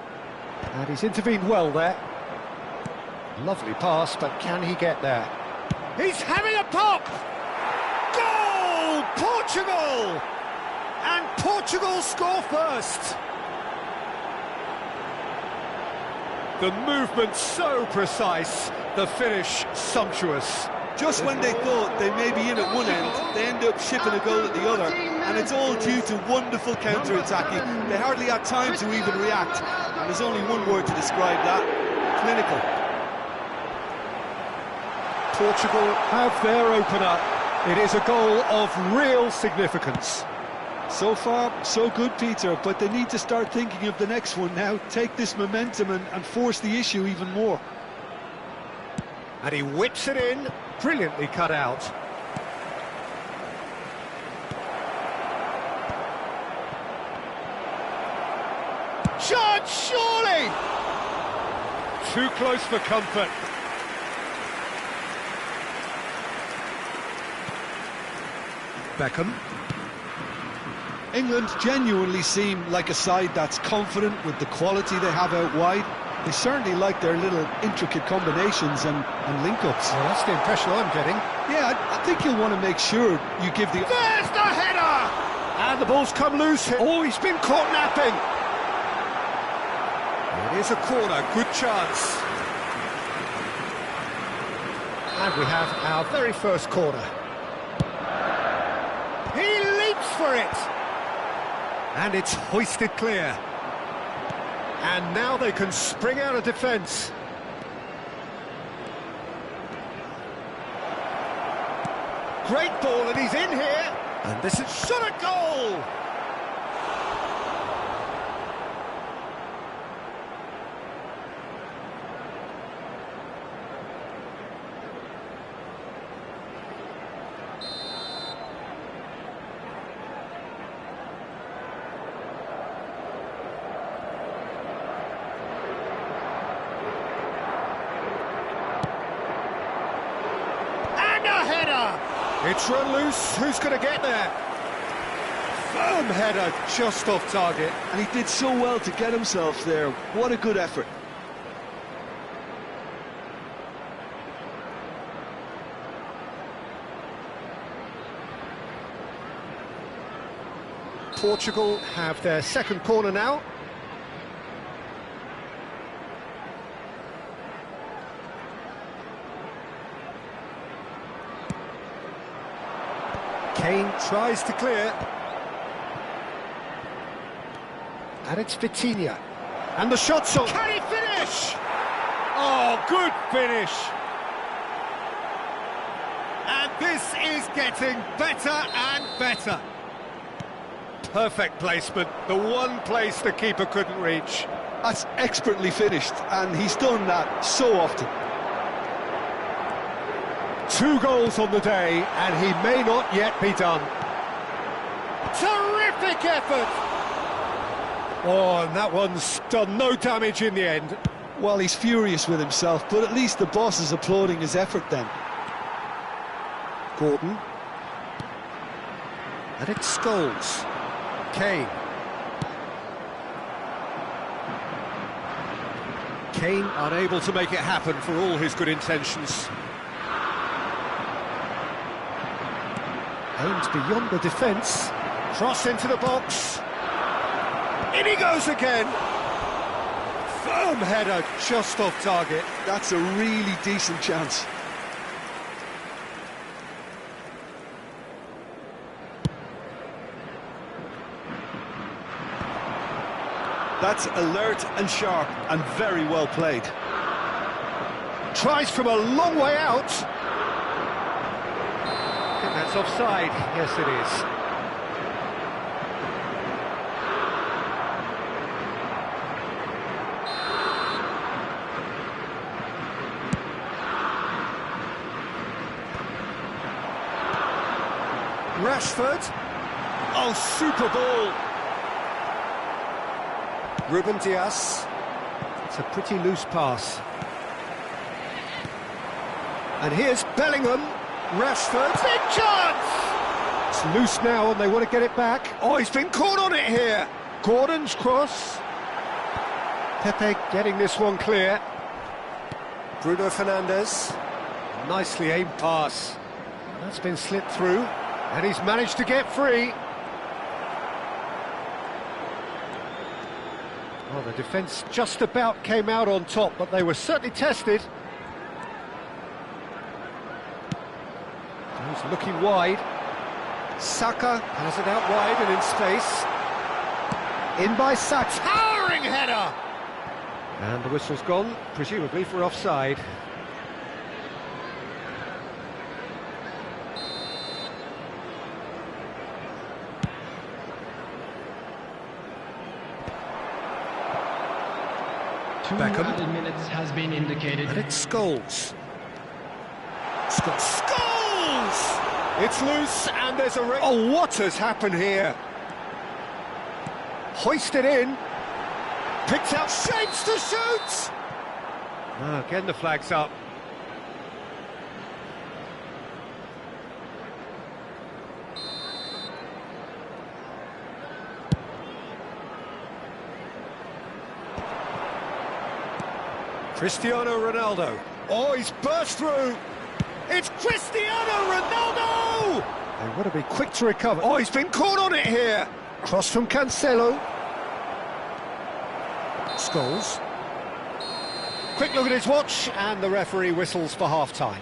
and he's intervened well there. Lovely pass, but can he get there? He's having a pop! Goal! Portugal! And Portugal score first! The movement so precise, the finish sumptuous. Just when they thought they may be in at one end, they end up shipping a goal at the other, and it's all due to wonderful counter-attacking. They hardly had time to even react, and there's only one word to describe that: clinical. Portugal have their opener. It is a goal of real significance. So far, so good, Peter, but they need to start thinking of the next one now. Take this momentum and force the issue even more. And he whips it in, brilliantly cut out. Shot, surely! Too close for comfort. Beckham. England genuinely seem like a side that's confident with the quality they have out wide. They certainly like their little intricate combinations and link-ups. Well, that's the impression I'm getting. Yeah, I think you'll want to make sure you give the... There's the header! And the ball's come loose. Oh, he's been caught napping. It is a corner, good chance. And we have our very first corner. He leaps for it! And it's hoisted clear. And now they can spring out of defence. Great ball, and he's in here. And this is shot a goal! It's run loose, who's going to get there? Firm header, just off target. And he did so well to get himself there. What a good effort. Portugal have their second corner now. Kane tries to clear. And it's Vitinha. And the shot's on. Can he finish? Oh, good finish. And this is getting better and better. Perfect placement, the one place the keeper couldn't reach. That's expertly finished, and he's done that so often. 2 goals on the day, and he may not yet be done. Terrific effort! Oh, and that one's done no damage in the end. Well, he's furious with himself, but at least the boss is applauding his effort then. Gordon. And it's Scholes. Kane. Kane unable to make it happen for all his good intentions. Aims beyond the defence. Cross into the box. In he goes again. Firm header just off target. That's a really decent chance. That's alert and sharp and very well played. Tries from a long way out. I think that's offside. Yes, it is. Rashford. Oh, super ball. Ruben Dias. It's a pretty loose pass. And here's Bellingham. Rashford. Big chance! It's loose now and they want to get it back. Oh, he's been caught on it here. Gordon's cross. Pepe getting this one clear. Bruno Fernandes. Nicely aimed pass. That's been slipped through. And he's managed to get free. Well, the defence just about came out on top, but they were certainly tested. He's looking wide. Saka has it out wide and in space. In by Saka. Towering header! And the whistle's gone, presumably for offside. Beckham. Minutes has been indicated. And it's Scholes. Scholes! It's loose and there's a... Oh, what has happened here? Hoisted in. Picked out shapes to shoot! Ah, again the flag's up. Cristiano Ronaldo. Oh, he's burst through. It's Cristiano Ronaldo! They want to be quick to recover. Oh, he's been caught on it here. Cross from Cancelo. Scholes. Quick look at his watch, and the referee whistles for half-time.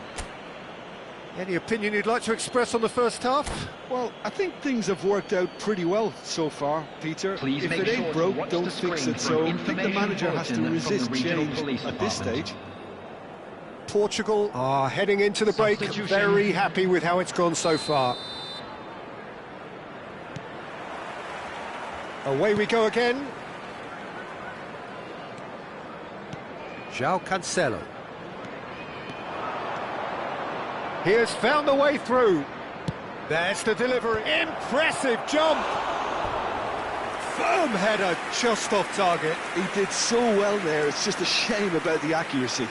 Any opinion you'd like to express on the first half? Well, I think things have worked out pretty well so far, Peter. Please if make it ain't sure broke, don't fix it. So I think the manager has to resist change at this stage. Portugal are heading into the break, very happy with how it's gone so far. Away we go again. João Cancelo. He has found the way through. There's the delivery. Impressive jump. Firm header just off target. He did so well there, it's just a shame about the accuracy.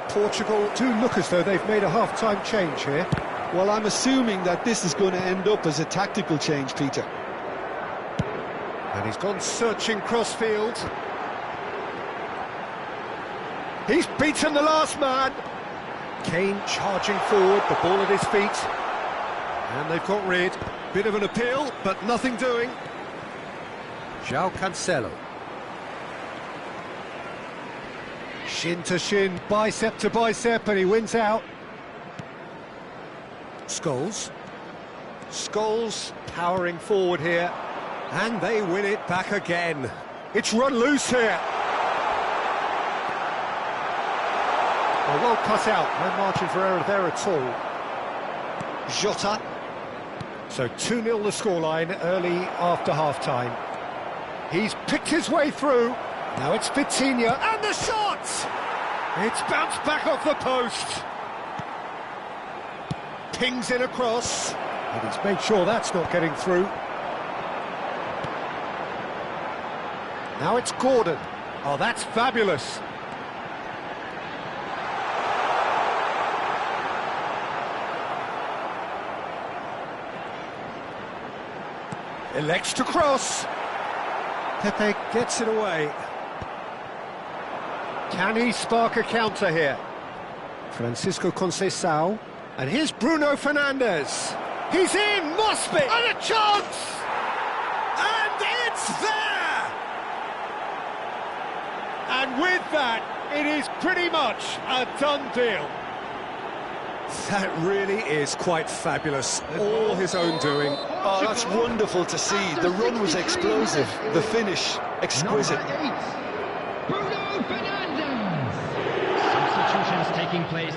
Portugal do look as though they've made a half-time change here. Well, I'm assuming that this is going to end up as a tactical change, Peter. And he's gone searching cross-field. He's beaten the last man. Kane charging forward, the ball at his feet. And they've got rid. Bit of an appeal, but nothing doing. João Cancelo. Shin to shin, bicep to bicep, and he wins out. Scholes. Scholes powering forward here, and they win it back again. It's run loose here. Well cut out, no margin for error there at all. Jota. So 2-0 the scoreline early after half-time. He's picked his way through. Now it's Vitinha, and the shot! It's bounced back off the post. Pings it across, and he's made sure that's not getting through. Now it's Gordon. Oh, that's fabulous. Elects to cross. Pepe gets it away. Can he spark a counter here? Francisco Conceição. And here's Bruno Fernandes. He's in, must be! And a chance! And it's there! And with that, it is pretty much a done deal. That really is quite fabulous. All his own doing. Oh, that's wonderful to see. The run was explosive, the finish exquisite. Number 8, Bruno Fernandes. Substitutions taking place.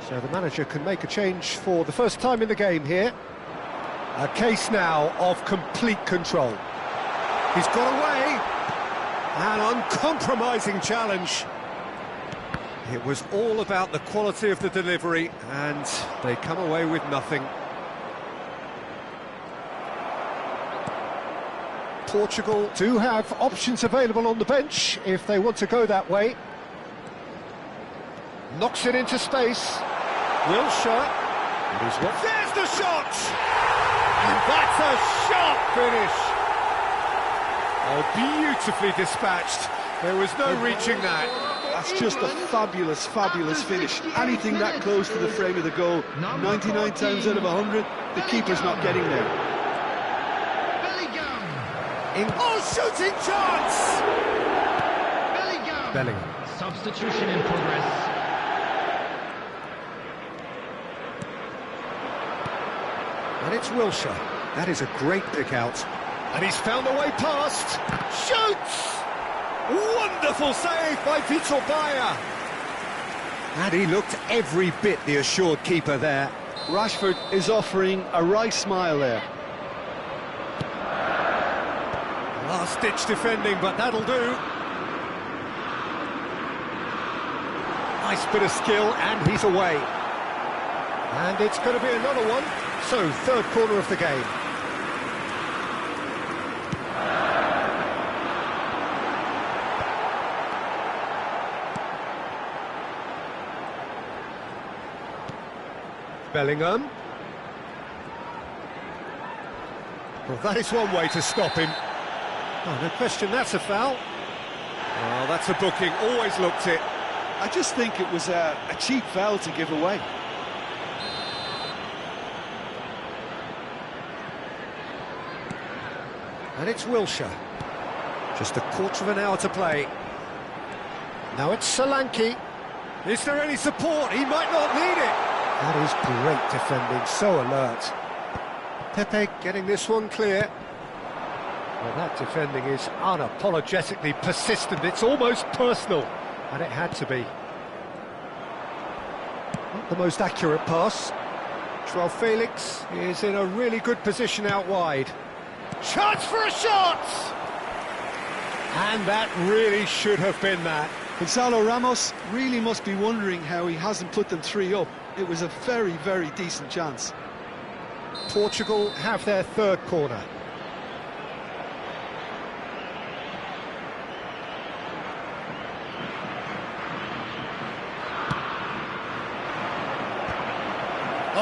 So the manager can make a change for the first time in the game here. A case now of complete control. He's got away. An uncompromising challenge. It was all about the quality of the delivery, and they come away with nothing. Portugal do have options available on the bench if they want to go that way. Knocks it into space. Wilshere. There's the shot! And that's a sharp finish! Oh, beautifully dispatched. There was no reaching that. That's just a fabulous, fabulous finish. Anything that close to the frame of the goal, 99 times out of 100, the keeper's not getting there. Shooting chance! Bellingham. Substitution in progress. And it's Wilshere. That is a great pick out. And he's found a way past. Shoots! Wonderful save by Vitor Baia. And he looked every bit the assured keeper there. Rashford is offering a wry smile there. Last-ditch defending, but that'll do. Nice bit of skill, and he's away. And it's going to be another one. So, third corner of the game. Bellingham. Well, that is one way to stop him. Oh, no question, that's a foul. Oh, that's a booking, always looked it. I just think it was a cheap foul to give away. And it's Wilshere. Just a quarter of an hour to play. Now it's Solanke. Is there any support? He might not need it. That is great defending, so alert. Pepe getting this one clear. Well, that defending is unapologetically persistent. It's almost personal, and it had to be. Not the most accurate pass. Joao Felix is in a really good position out wide. Chance for a shot! And that really should have been that. Gonzalo Ramos really must be wondering how he hasn't put them 3 up. It was a very, very decent chance. Portugal have their third corner.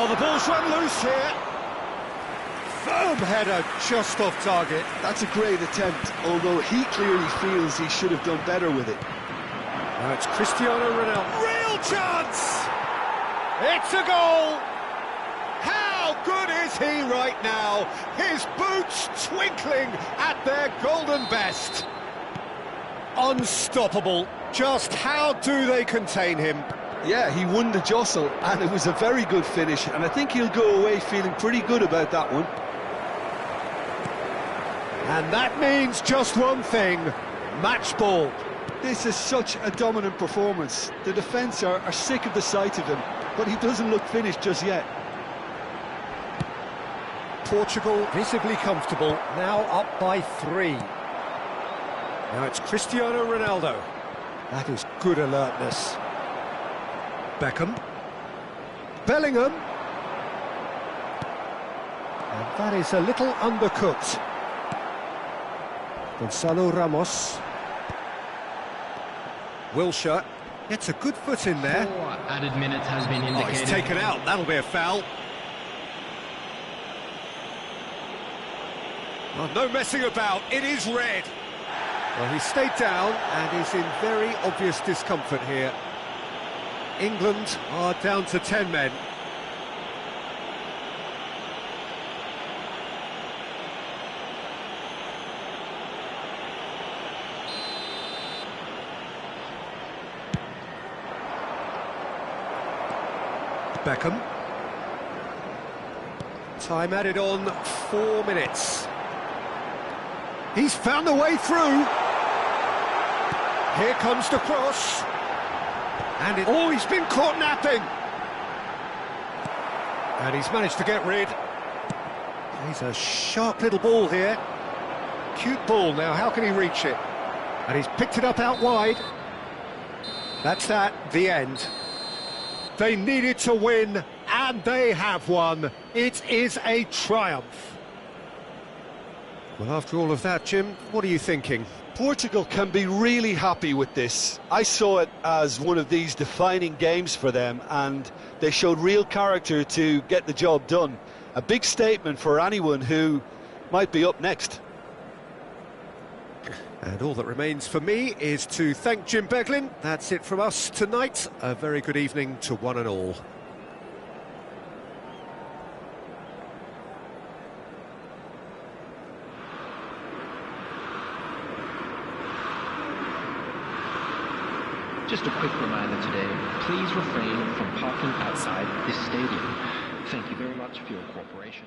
Oh, the ball's run loose here. Firm header, just off target. That's a great attempt, although he clearly feels he should have done better with it. Now it's Cristiano Ronaldo. Real chance! It's a goal! How good is he right now? His boots twinkling at their golden best. Unstoppable. Just how do they contain him? Yeah, he won the jostle, and it was a very good finish, and I think he'll go away feeling pretty good about that one. And that means just one thing, match ball. This is such a dominant performance. The defence are sick of the sight of him, but he doesn't look finished just yet. Portugal visibly comfortable, now up by 3. Now it's Cristiano Ronaldo. That is good alertness. Beckham. Bellingham. And that is a little undercooked. Gonzalo Ramos. Wilshere gets a good foot in there. 4 added minutes has been indicated. Oh, he's taken out. That'll be a foul. Oh, no messing about. It is red. Well, he stayed down and is in very obvious discomfort here. England are down to 10 men. Beckham. Time added on 4 minutes. He's found a way through. Here comes the cross. And he's been caught napping. And he's managed to get rid. He's a sharp little ball here. Cute ball now, how can he reach it? And he's picked it up out wide. That's that, the end. They needed to win, and they have won. It is a triumph. Well, after all of that, Jim, what are you thinking? Portugal can be really happy with this. I saw it as one of these defining games for them, and they showed real character to get the job done. A big statement for anyone who might be up next. And all that remains for me is to thank Jim Beglin. That's it from us tonight. A very good evening to one and all. Just a quick reminder today, please refrain from parking outside this stadium. Thank you very much for your cooperation.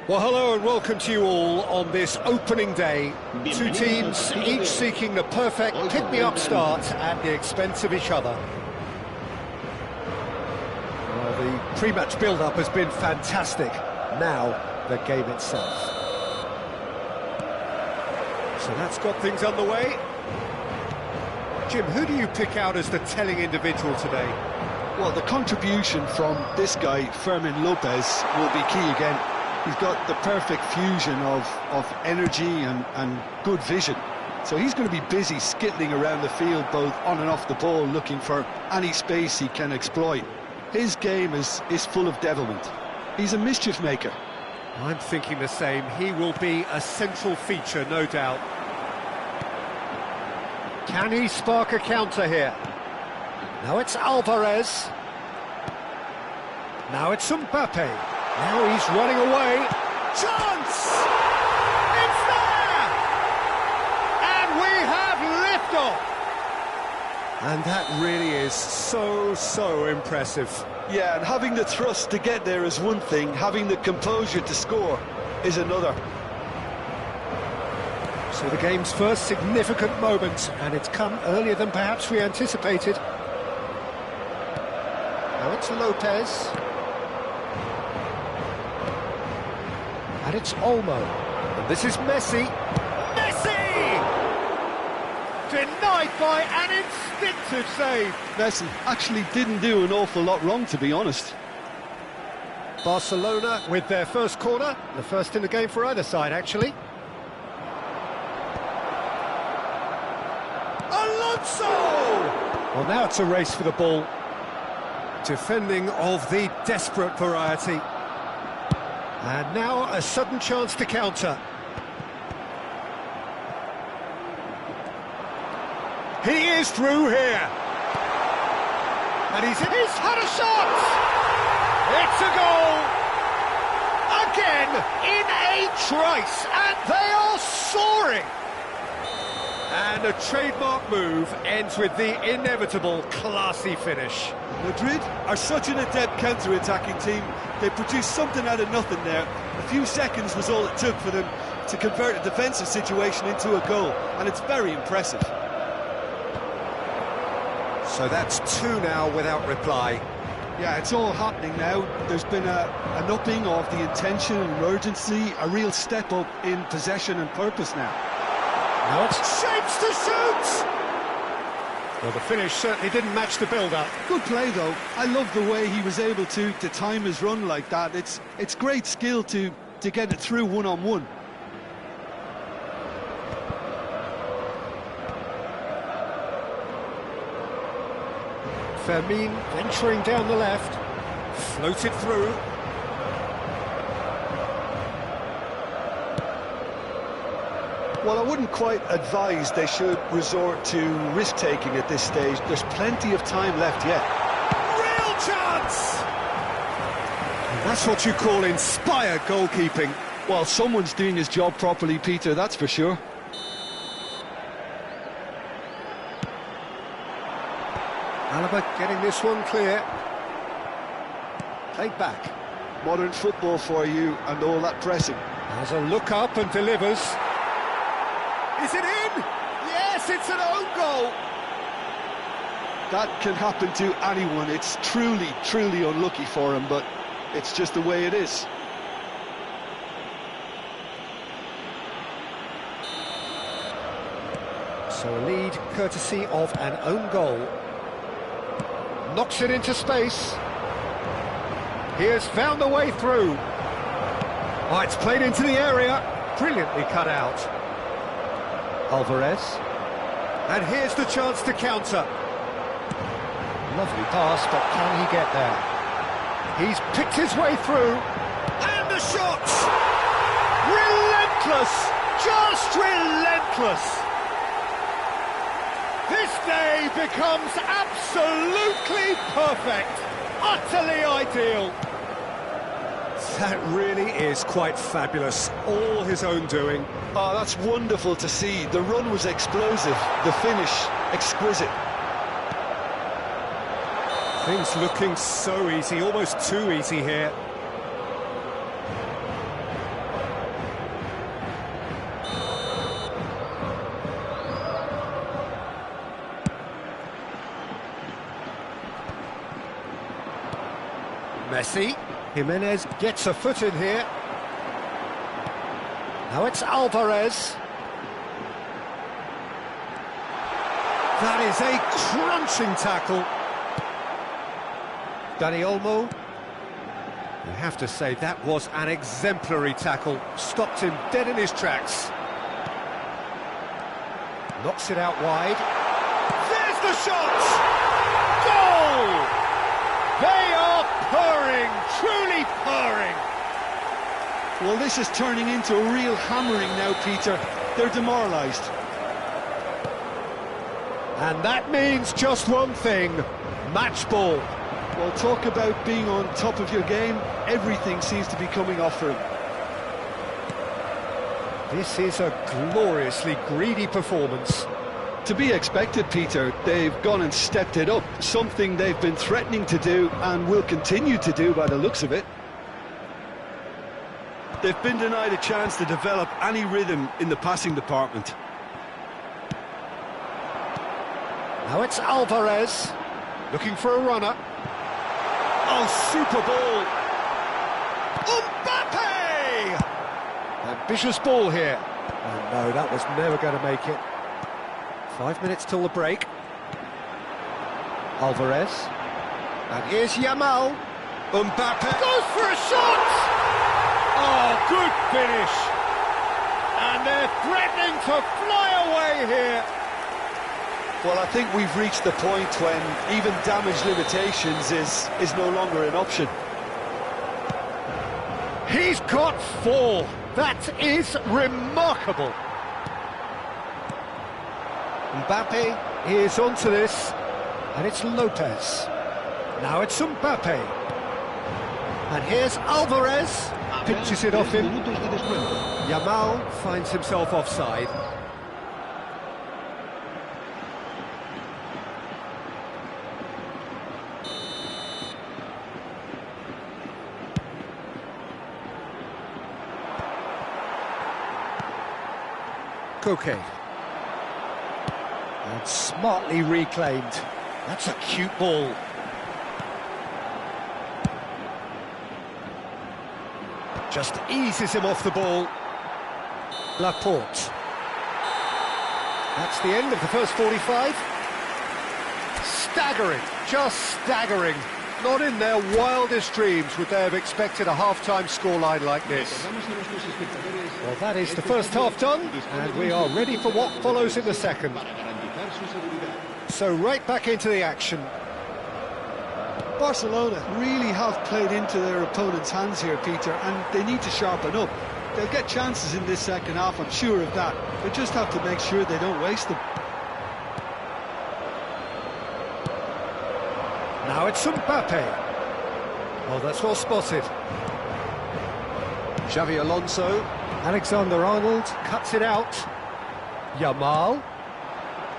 Well, hello and welcome to you all on this opening day. Two teams, each seeking the perfect pick-me-up start at the expense of each other. Well, the pre-match build-up has been fantastic. Now, the game itself. So that's got things underway. Jim, who do you pick out as the telling individual today? Well, the contribution from this guy, Fermin Lopez, will be key again. He's got the perfect fusion of energy and good vision. So he's going to be busy skittling around the field, both on and off the ball, looking for any space he can exploit. His game is full of devilment. He's a mischief maker. I'm thinking the same. He will be a central feature, no doubt. Can he spark a counter here? Now it's Alvarez. Now it's Mbappe. Now he's running away. Chance! It's there! And we have liftoff! And that really is so impressive. Yeah, and having the thrust to get there is one thing, having the composure to score is another. So the game's first significant moment, and it's come earlier than perhaps we anticipated. Now it's Lopez. And it's Olmo. And this is Messi. Messi! Denied by an instinctive save. Messi actually didn't do an awful lot wrong, to be honest. Barcelona with their first corner. The first in the game for either side, actually. Alonso! Well, now it's a race for the ball. Defending of the desperate variety. And now a sudden chance to counter. He is through here. And he's had a shot! It's a goal! Again, in a trice, and they are soaring! And a trademark move ends with the inevitable classy finish. Madrid are such an adept counter-attacking team. They produced something out of nothing there. A few seconds was all it took for them to convert a defensive situation into a goal, and it's very impressive. So that's two now without reply. Yeah, it's all happening now. There's been an upping of the intention and urgency, a real step up in possession and purpose now. Now it's shapes to shoot! Well, the finish certainly didn't match the build-up. Good play, though. I love the way he was able to time his run like that. It's great skill to get it through one-on-one. Fermin venturing down the left, floated through. Well, I wouldn't quite advise they should resort to risk-taking at this stage. There's plenty of time left yet. Real chance! And that's what you call inspired goalkeeping. Well, someone's doing his job properly, Peter, that's for sure. Alaba getting this one clear. Played back. Modern football for you and all that pressing. Has a look up and delivers. Is it in? Yes, it's an own goal. That can happen to anyone. It's truly unlucky for him, but it's just the way it is. So a lead courtesy of an own goal. Knocks it into space. He has found a way through. Oh, it's played into the area. Brilliantly cut out. Alvarez. And here's the chance to counter. Lovely pass, but can he get there? He's picked his way through. And the shot! Relentless! Just relentless! This day becomes absolutely perfect! Utterly ideal! That really is quite fabulous. All his own doing. Oh, that's wonderful to see. The run was explosive, the finish exquisite. Things looking so easy, almost too easy here. Messi. Jimenez gets a foot in here. Now it's Alvarez. That is a crunching tackle. Dani Olmo. You have to say that was an exemplary tackle. Stopped him dead in his tracks. Knocks it out wide. There's the shot! Goal! They are purring, truly purring. Well, this is turning into a real hammering now, Peter. They're demoralised. And that means just one thing, match ball. Well, talk about being on top of your game. Everything seems to be coming off for him. This is a gloriously greedy performance. To be expected, Peter. They've gone and stepped it up. Something they've been threatening to do and will continue to do by the looks of it. They've been denied a chance to develop any rhythm in the passing department. Now it's Alvarez, looking for a runner. Oh, super ball! Mbappe! Ambitious ball here. Oh no, that was never going to make it. 5 minutes till the break. Alvarez. And here's Yamal. Mbappe goes for a shot! Oh, good finish! And they're threatening to fly away here. Well, I think we've reached the point when even damage limitations is no longer an option. He's got 4. That is remarkable. Mbappe is onto this, and it's Lopez. Now it's Mbappe. And here's Alvarez, pinches it off him. Yamal finds himself offside. Koke. And smartly reclaimed. That's a cute ball. Just eases him off the ball. Laporte. That's the end of the first 45. Staggering, just staggering. Not in their wildest dreams would they have expected a half-time scoreline like this. Well, that is the first half done, and we are ready for what follows in the second. So right back into the action. Barcelona really have played into their opponent's hands here, Peter, and they need to sharpen up. They'll get chances in this second half, I'm sure of that. They just have to make sure they don't waste them. Now it's Mbappe. Oh, that's well spotted. Xavi Alonso. Alexander-Arnold cuts it out. Yamal.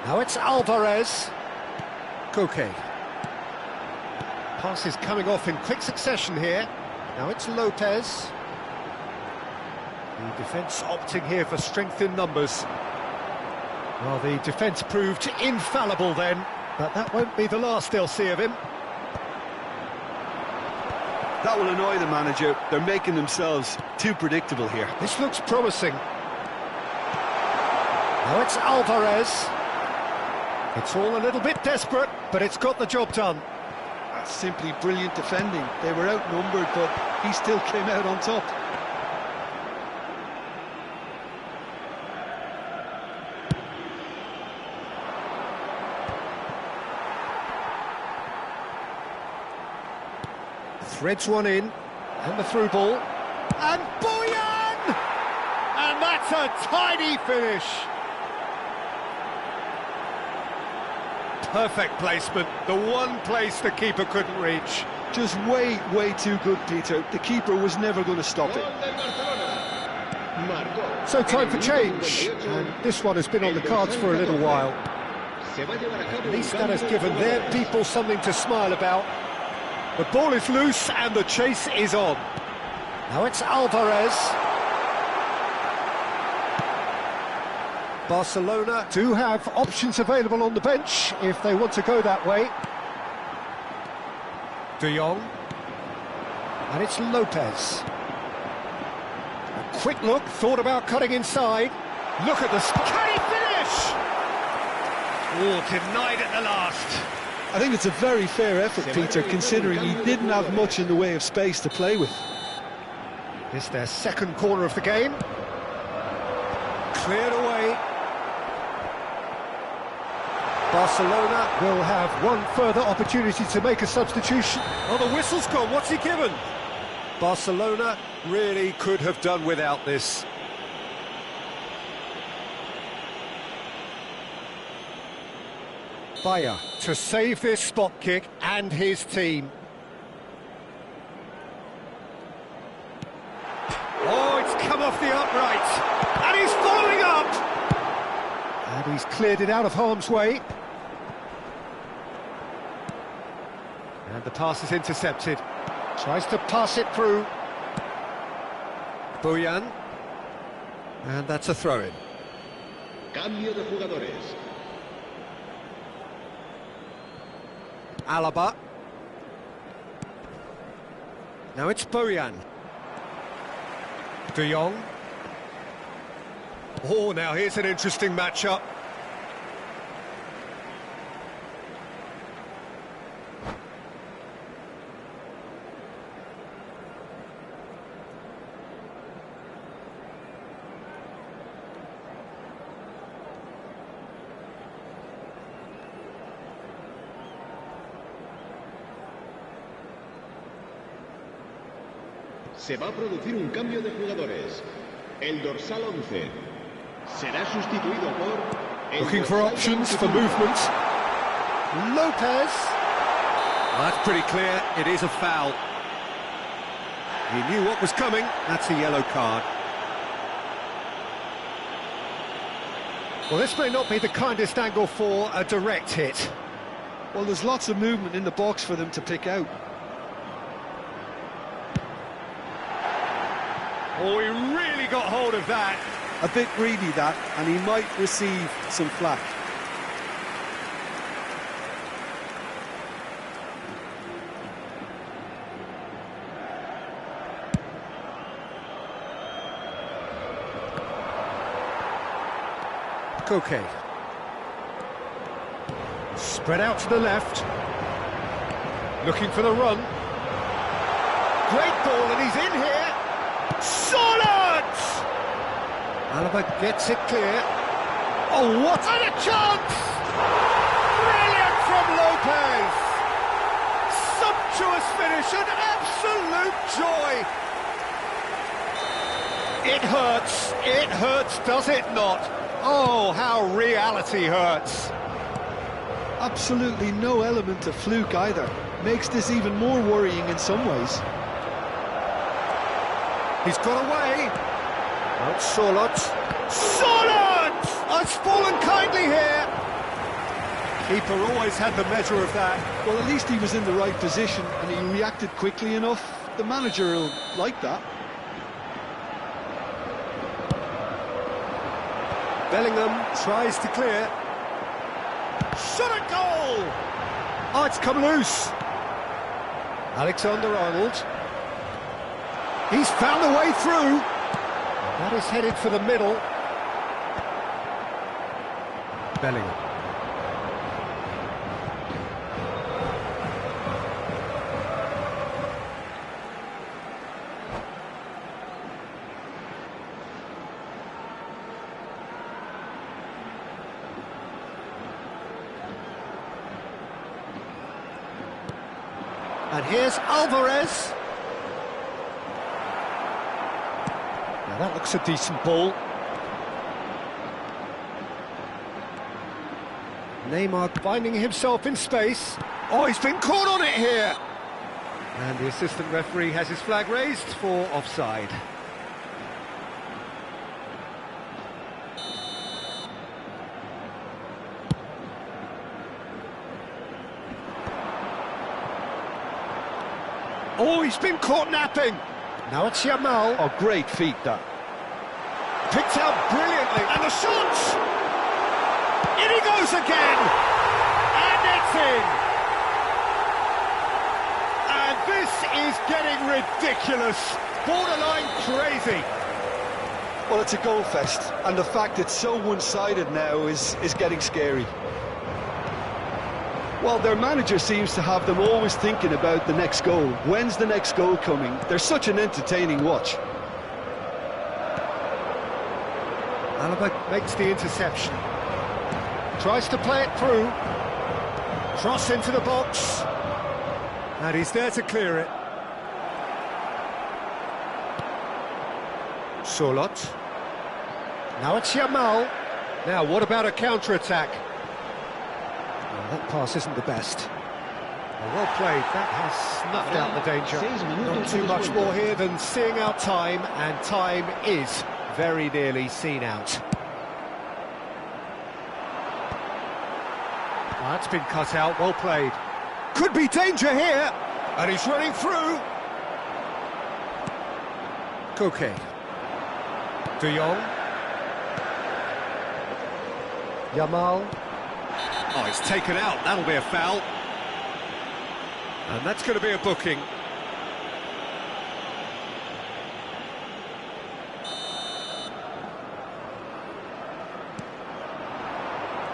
Now it's Alvarez. Koke. Passes coming off in quick succession here. Now it's Lopez. The defence opting here for strength in numbers. Well, the defence proved infallible then, but that won't be the last they'll see of him. That will annoy the manager. They're making themselves too predictable here. This looks promising. Now it's Alvarez. It's all a little bit desperate, but it's got the job done. That's simply brilliant defending. They were outnumbered, but he still came out on top. Threads one in, and the through ball, and Boyan! And that's a tidy finish. Perfect placement, the one place the keeper couldn't reach. Just way too good, Peter. The keeper was never going to stop it. So time for change, and this one has been on the cards for a little while. At least that has given their people something to smile about. The ball is loose and the chase is on. Now it's Alvarez. Barcelona do have options available on the bench if they want to go that way. De Jong. And it's Lopez. A quick look, thought about cutting inside. Look at the... Can he finish? Oh, denied at the last. I think it's a very fair effort, Peter, considering he didn't have much in the way of space to play with. It's their second corner of the game. Cleared away. Barcelona will have one further opportunity to make a substitution. Oh, the whistle's gone. What's he given? Barcelona really could have done without this. Bayer to save this spot kick and his team. Oh, it's come off the upright. And he's following up. And he's cleared it out of harm's way. And the pass is intercepted. Tries to pass it through. Boyan. And that's a throw-in. Cambio de jugadores. Alaba. Now it's Boyan. De Jong. Oh, now here's an interesting matchup. Se va a producir un cambio de jugadores. El dorsal 11 será sustituido por... Looking for options for movement. Lopez. Well, that's pretty clear. It is a foul. He knew what was coming. That's a yellow card. Well, this may not be the kindest angle for a direct hit. Well, there's lots of movement in the box for them to pick out. Oh, he really got hold of that. A bit greedy, that, and he might receive some flack. Koke. Spread out to the left. Looking for the run. Great ball, and he's in here. Solid! Alaba gets it clear. Oh, what a chance! Brilliant from Lopez! Sumptuous finish, an absolute joy! It hurts, does it not? Oh, how reality hurts. Absolutely no element of fluke either. Makes this even more worrying in some ways. He's got away. Oh, it's Solot. Solot! Oh, it's fallen kindly here. Keeper always had the measure of that. Well, at least he was in the right position and he reacted quickly enough. The manager will like that. Bellingham tries to clear. Shot at goal! Oh, it's come loose. Alexander-Arnold. He's found a way through. That is headed for the middle. Bellingham. And here's Alvarez. Now that looks a decent ball. Neymar finding himself in space. Oh, he's been caught on it here. And the assistant referee has his flag raised for offside. Oh, he's been caught napping. Now it's Yamal. Oh, great feat, that. Picked out brilliantly. And the shot! In he goes again! And it's in! And this is getting ridiculous, borderline crazy. Well, it's a goal fest, and the fact it's so one-sided now is getting scary. Well, their manager seems to have them always thinking about the next goal. When's the next goal coming? They're such an entertaining watch. Alaba makes the interception. Tries to play it through. Cross into the box. And he's there to clear it. Solot. Now it's Yamal. Now, what about a counter-attack? Well, that pass isn't the best. Well played. That has snuffed out the danger. Not too much more here than seeing out time, and time is very nearly seen out. That's been cut out, well played. Could be danger here, and he's running through. Koke. De Jong. Yamal. Oh, it's taken out, that'll be a foul. And that's going to be a booking.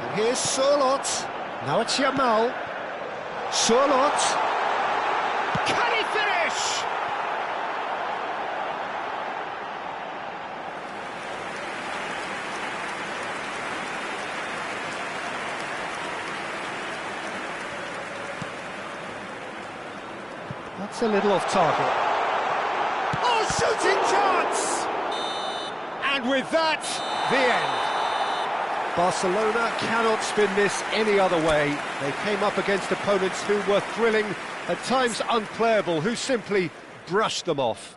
And here's Solot. Now it's Yamal. Solot. Can he finish? That's a little off target. Oh, shooting chance! And with that, the end. Barcelona cannot spin this any other way. They came up against opponents who were thrilling, at times unplayable, who simply brushed them off.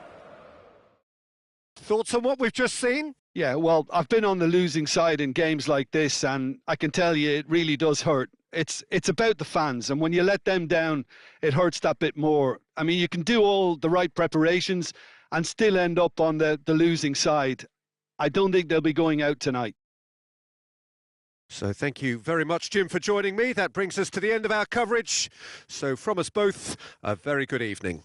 Thoughts on what we've just seen? Yeah, well, I've been on the losing side in games like this, and I can tell you it really does hurt. It's about the fans, and when you let them down, it hurts that bit more. I mean, you can do all the right preparations and still end up on the losing side. I don't think they'll be going out tonight. So thank you very much, Jim, for joining me. That brings us to the end of our coverage. So from us both, a very good evening.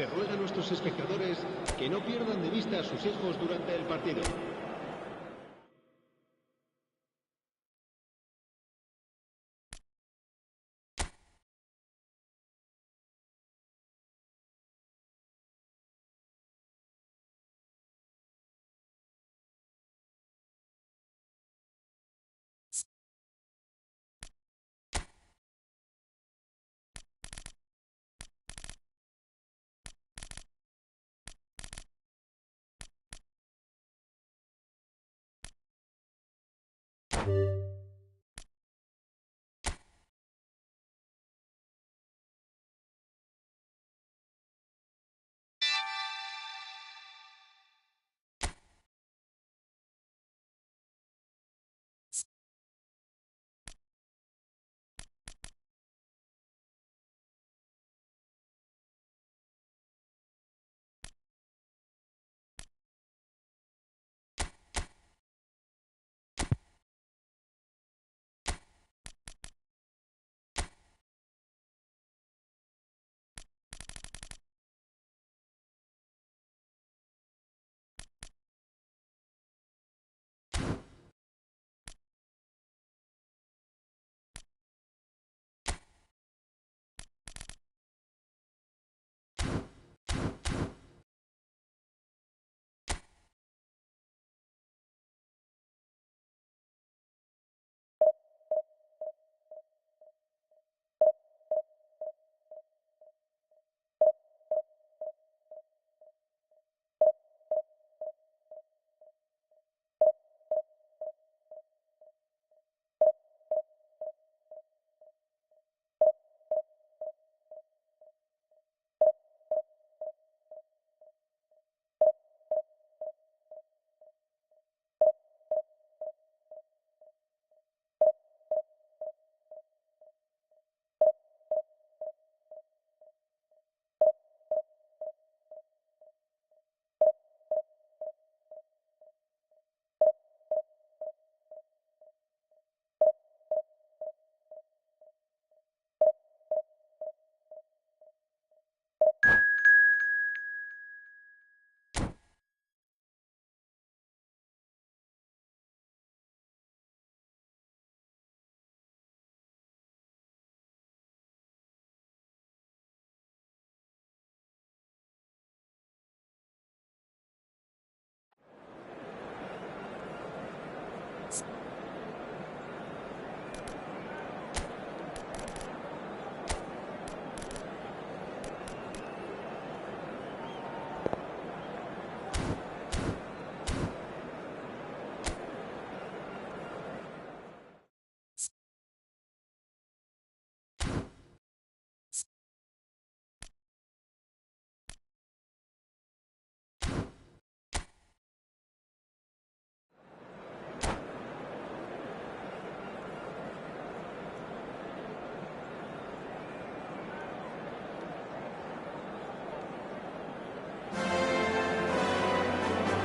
Se ruega a nuestros espectadores que no pierdan de vista a sus hijos durante el partido.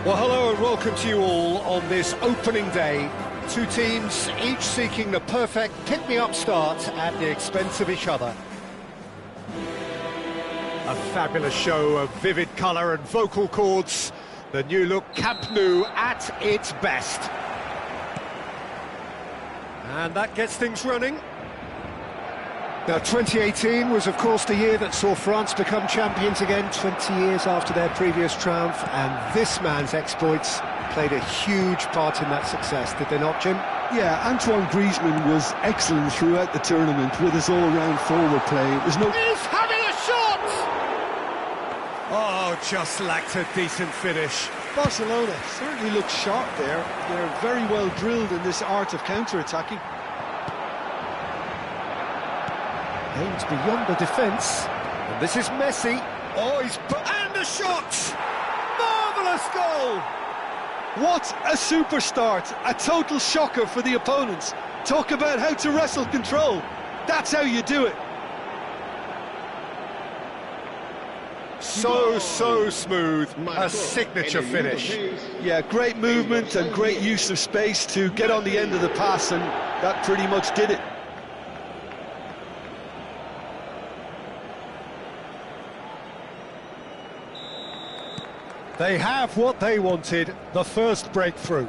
Well, hello and welcome to you all on this opening day. Two teams, each seeking the perfect pick-me-up start at the expense of each other. A fabulous show of vivid colour and vocal cords. The new look Camp Nou at its best. And that gets things running. Now, 2018 was, of course, the year that saw France become champions again, 20 years after their previous triumph, and this man's exploits played a huge part in that success, did they not, Jim? Yeah, Antoine Griezmann was excellent throughout the tournament with his all-round forward play. There's no... He's having a shot! Oh, just lacked a decent finish. Barcelona certainly looked sharp there. They're very well drilled in this art of counter-attacking. Aims beyond the defence, and this is Messi. Oh, and a shot! Marvellous goal! What a super start! A total shocker for the opponents. Talk about how to wrestle control. That's how you do it. So smooth, a signature finish. Yeah, great movement and great use of space to get on the end of the pass, and that pretty much did it. They have what they wanted, the first breakthrough.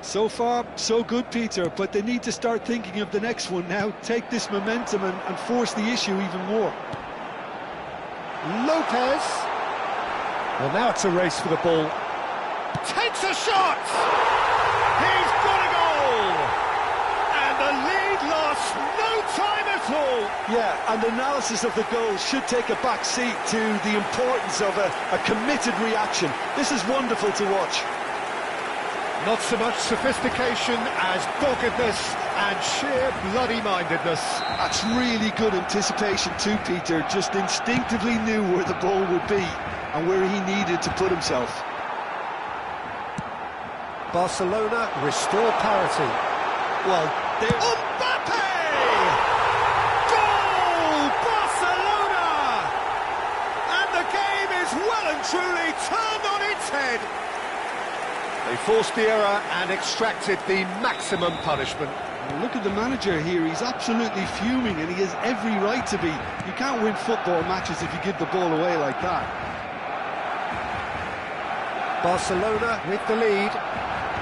So far, so good, Peter, but they need to start thinking of the next one now. Take this momentum and force the issue even more. Lopez. Well, now it's a race for the ball. Takes a shot! He's got a goal! And the lead lost no time at all! Yeah, and analysis of the goal should take a back seat to the importance of a committed reaction. This is wonderful to watch. Not so much sophistication as doggedness and sheer bloody-mindedness. That's really good anticipation too, Peter. Just instinctively knew where the ball would be and where he needed to put himself. Barcelona restore parity. Well, there... Mbappe! Goal! Barcelona! And the game is well and truly turned on its head. They forced the error and extracted the maximum punishment. Look at the manager here, he's absolutely fuming and he has every right to be. You can't win football matches if you give the ball away like that. Barcelona with the lead.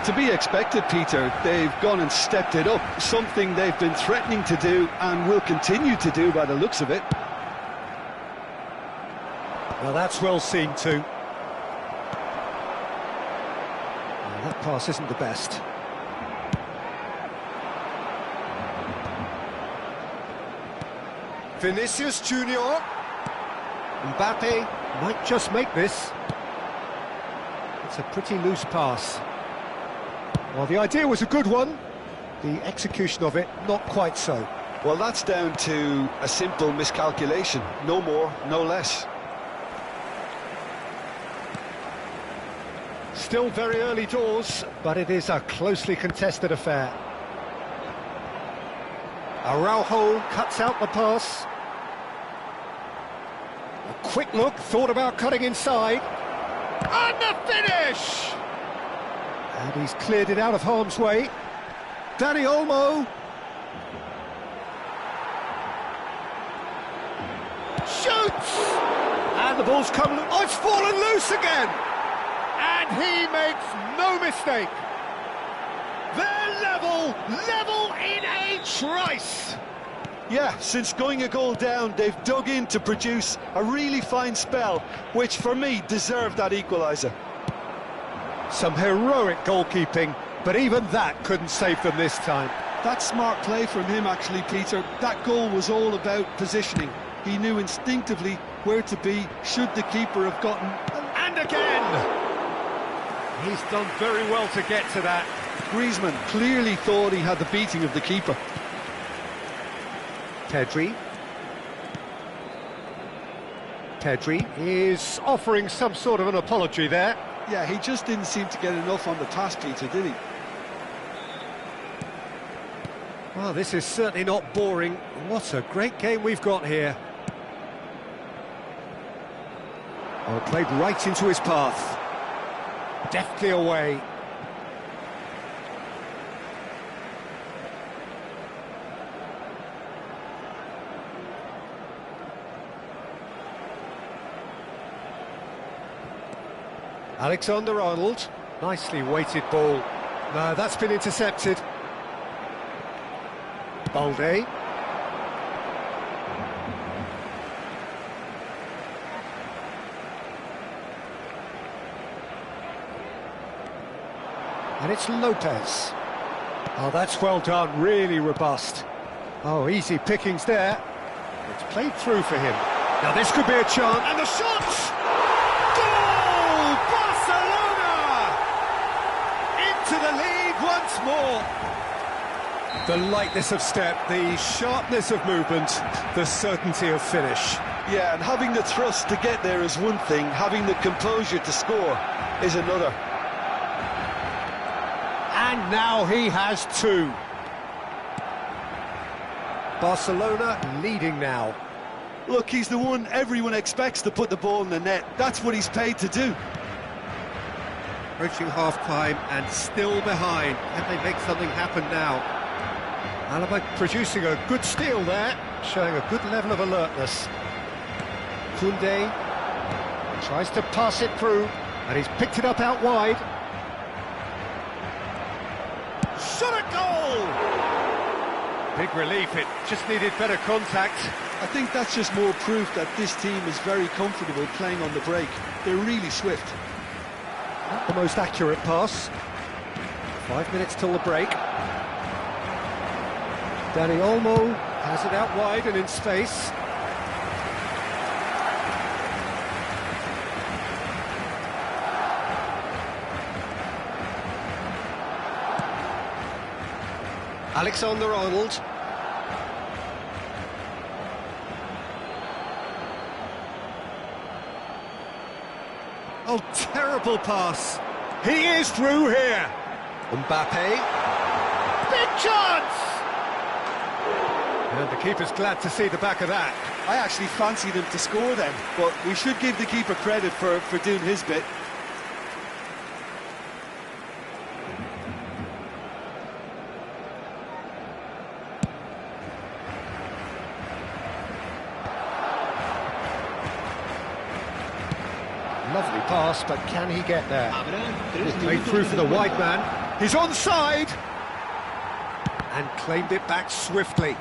To be expected, Peter. They've gone and stepped it up, something they've been threatening to do and will continue to do by the looks of it. Well, that's well seen too. That pass isn't the best. Vinicius Junior. Mbappe might just make this. It's a pretty loose pass. Well, the idea was a good one. The execution of it, not quite so. Well, that's down to a simple miscalculation. No more, no less. Still very early doors, but it is a closely contested affair. Araujo cuts out the pass. A quick look, thought about cutting inside. And the finish! And he's cleared it out of harm's way. Dani Olmo. Shoots! And the ball's come... Oh, it's fallen loose again! And he makes no mistake. They're level in a trice. Yeah, since going a goal down, they've dug in to produce a really fine spell, which for me deserved that equaliser. Some heroic goalkeeping, but even that couldn't save them this time. That's smart play from him, actually, Peter. That goal was all about positioning. He knew instinctively where to be, should the keeper have gotten... And again! He's done very well to get to that. Griezmann clearly thought he had the beating of the keeper. Pedri is offering some sort of an apology there. Yeah, he just didn't seem to get enough on the pass, Peter, did he? Well, this is certainly not boring. What a great game we've got here. Oh, played right into his path. Deftly away. Alexander-Arnold, nicely weighted ball. No, that's been intercepted. Balde. And it's Lopez. Oh, that's well done, really robust. Oh, easy pickings there. It's played through for him. Now this could be a chance. And the shot! Goal! Barcelona! Into the lead once more. The lightness of step, the sharpness of movement, the certainty of finish. Yeah, and having the thrust to get there is one thing, having the composure to score is another. And now he has two. Barcelona leading now. Look, he's the one everyone expects to put the ball in the net. That's what he's paid to do. Approaching half-time and still behind. Can they make something happen now? Alaba producing a good steal there, showing a good level of alertness. Koundé tries to pass it through. And he's picked it up out wide. Shot at goal! Big relief, it just needed better contact. I think that's just more proof that this team is very comfortable playing on the break. They're really swift. Not the most accurate pass. 5 minutes till the break. Dani Olmo has it out wide and in space. Alexander-Arnold. Oh, terrible pass. He is through here. Mbappe. Big chance! And the keeper's glad to see the back of that. I actually fancied him to score then, but we should give the keeper credit for doing his bit. Lovely pass, but can he get there? Played through for the wide man. He's onside! And claimed it back swiftly.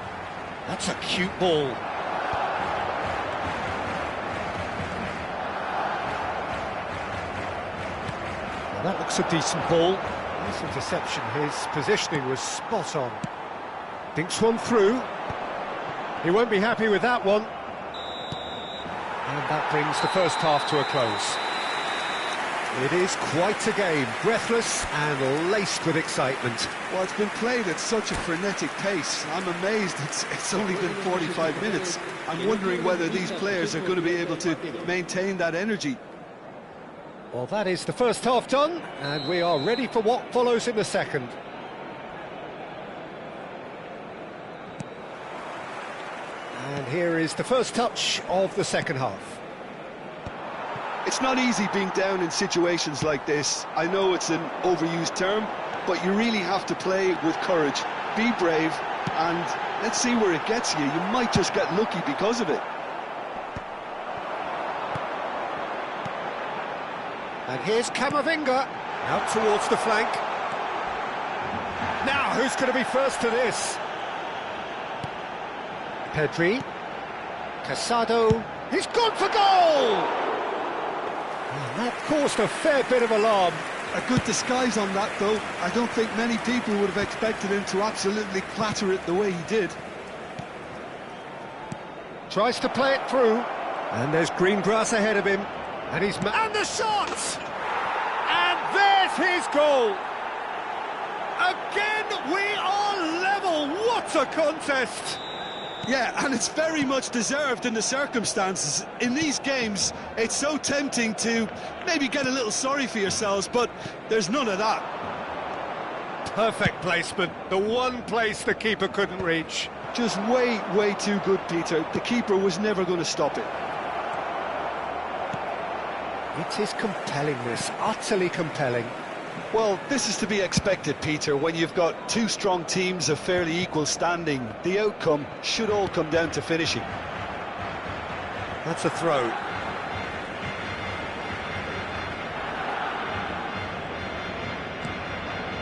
That's a cute ball. Well, that looks a decent ball. Nice interception. His positioning was spot on. Dinks one through. He won't be happy with that one. And that brings the first half to a close. It is quite a game, breathless and laced with excitement. Well, it's been played at such a frenetic pace. I'm amazed it's only been 45 minutes. I'm wondering whether these players are going to be able to maintain that energy. Well, that is the first half done, and we are ready for what follows in the second. And here is the first touch of the second half. It's not easy being down in situations like this. I know it's an overused term, but you really have to play with courage. Be brave, and let's see where it gets you. You might just get lucky because of it. And here's Camavinga, out towards the flank. Now, who's going to be first to this? Pedri. Casado. He's gone for goal! And that caused a fair bit of alarm. A good disguise on that, though. I don't think many people would have expected him to absolutely clatter it the way he did. Tries to play it through. And there's green grass ahead of him. And he's... And the shot! And there's his goal! Again, we are level. What a contest! Yeah, and it's very much deserved in the circumstances. In these games, it's so tempting to maybe get a little sorry for yourselves, but there's none of that. Perfect placement, the one place the keeper couldn't reach. Just way too good, Peter. The keeper was never going to stop it. It is compelling, this, utterly compelling. Well, this is to be expected, Peter, when you've got two strong teams of fairly equal standing. The outcome should all come down to finishing. That's a throw.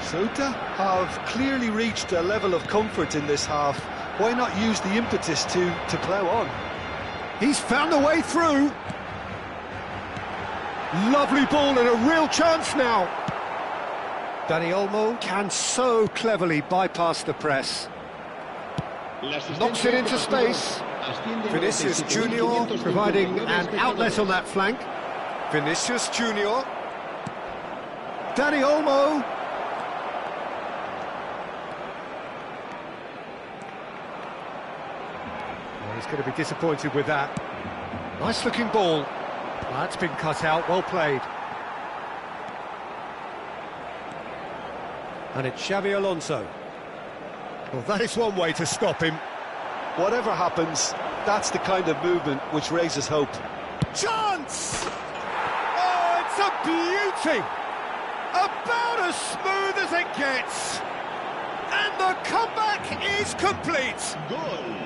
Ceuta have clearly reached a level of comfort in this half. Why not use the impetus to plough on? He's found a way through. Lovely ball and a real chance now. Dani Olmo can so cleverly bypass the press. Knocks it into space. Vinicius Junior providing an outlet on that flank. Vinicius Junior. Dani Olmo. Well, he's going to be disappointed with that. Nice looking ball. That's been cut out, well played. And it's Xabi Alonso. Well, that is one way to stop him. Whatever happens, that's the kind of movement which raises hope. Chance! Oh, it's a beauty! About as smooth as it gets. And the comeback is complete. Goal.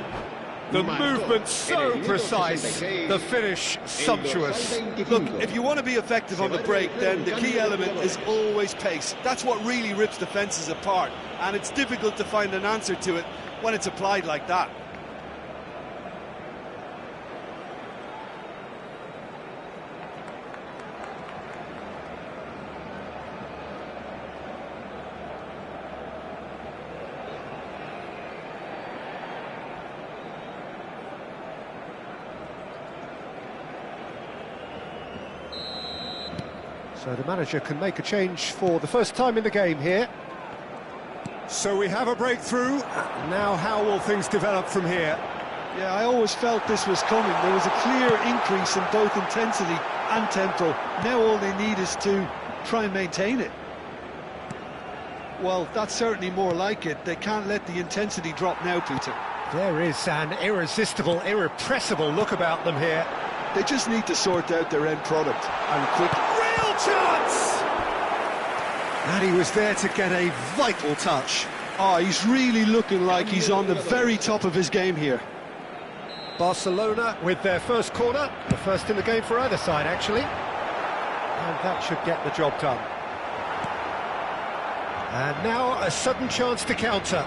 The movement so precise, the finish sumptuous. Look, if you want to be effective on the break, then the key element is always pace. That's what really rips defences apart, and it's difficult to find an answer to it when it's applied like that. So the manager can make a change for the first time in the game here. So we have a breakthrough. Now how will things develop from here? Yeah, I always felt this was coming. There was a clear increase in both intensity and tempo. Now all they need is to try and maintain it. Well, that's certainly more like it. They can't let the intensity drop now, Peter. There is an irresistible, irrepressible look about them here. They just need to sort out their end product, and quickly. Real chance! And he was there to get a vital touch. Oh, he's really looking like he's on the very top of his game here. Barcelona with their first corner, the first in the game for either side, actually. And that should get the job done. And now a sudden chance to counter.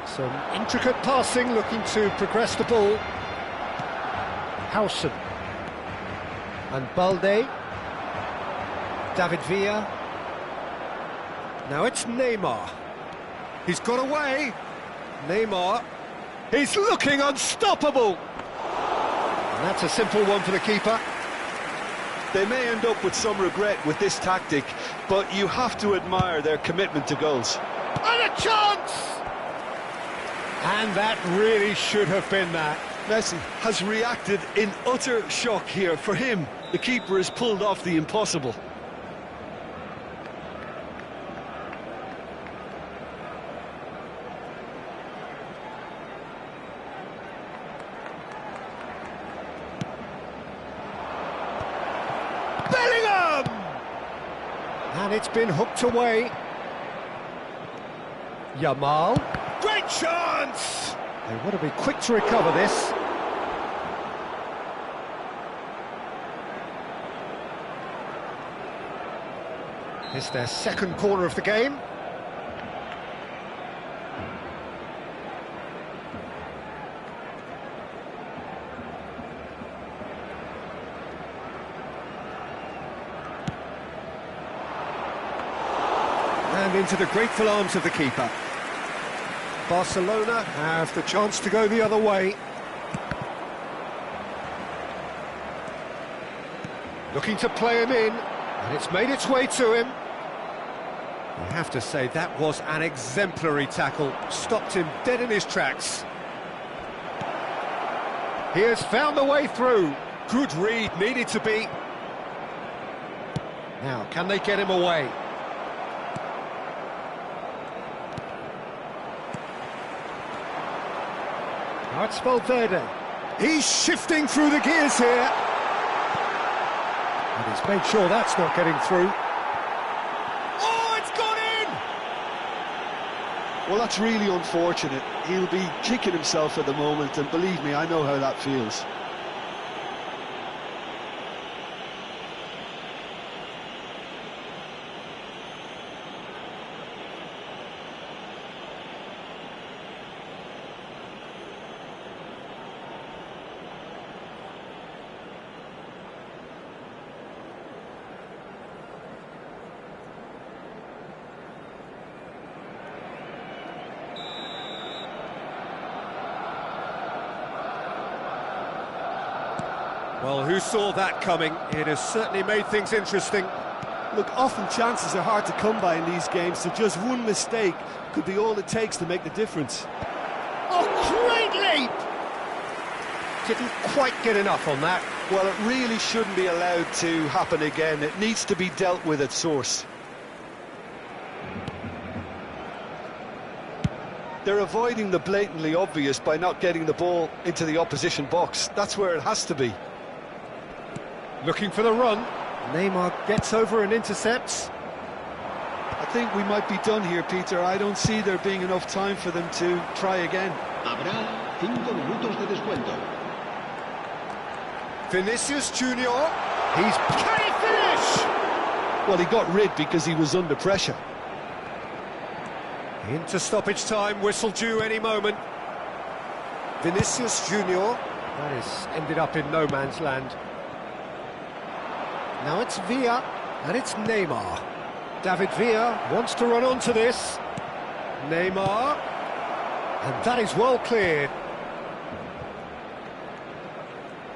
Some intricate passing, looking to progress the ball. Hausen. And Balde. David Villa. Now it's Neymar. He's got away. Neymar. He's looking unstoppable. And that's a simple one for the keeper. They may end up with some regret with this tactic, but you have to admire their commitment to goals. And a chance! And that really should have been that. Messi has reacted in utter shock here. For him, the keeper has pulled off the impossible. And it's been hooked away. Yamal. Great chance! They want to be quick to recover this. It's their second corner of the game. And into the grateful arms of the keeper. Barcelona have the chance to go the other way. Looking to play him in, and it's made its way to him. I have to say, that was an exemplary tackle. Stopped him dead in his tracks. He has found the way through. Good read, needed to be. Now, can they get him away? Now it's Valverde. He's shifting through the gears here. And he's made sure that's not getting through. Oh, it's gone in! Well, that's really unfortunate. He'll be kicking himself at the moment, and believe me, I know how that feels. Well, who saw that coming? It has certainly made things interesting. Look, often chances are hard to come by in these games, so just one mistake could be all it takes to make the difference. Oh, great leap! Didn't quite get enough on that. Well, it really shouldn't be allowed to happen again. It needs to be dealt with at source. They're avoiding the blatantly obvious by not getting the ball into the opposition box. That's where it has to be. Looking for the run. Neymar gets over and intercepts. I think we might be done here, Peter. I don't see there being enough time for them to try again. Habrá 5 minutos de descuento. Vinicius Junior. Can he finish? Well, he got rid because he was under pressure. Into stoppage time, whistle due any moment. Vinicius Junior. That is ended up in no man's land. Now it's Villa, and it's Neymar. David Villa wants to run onto this. Neymar. And that is well cleared.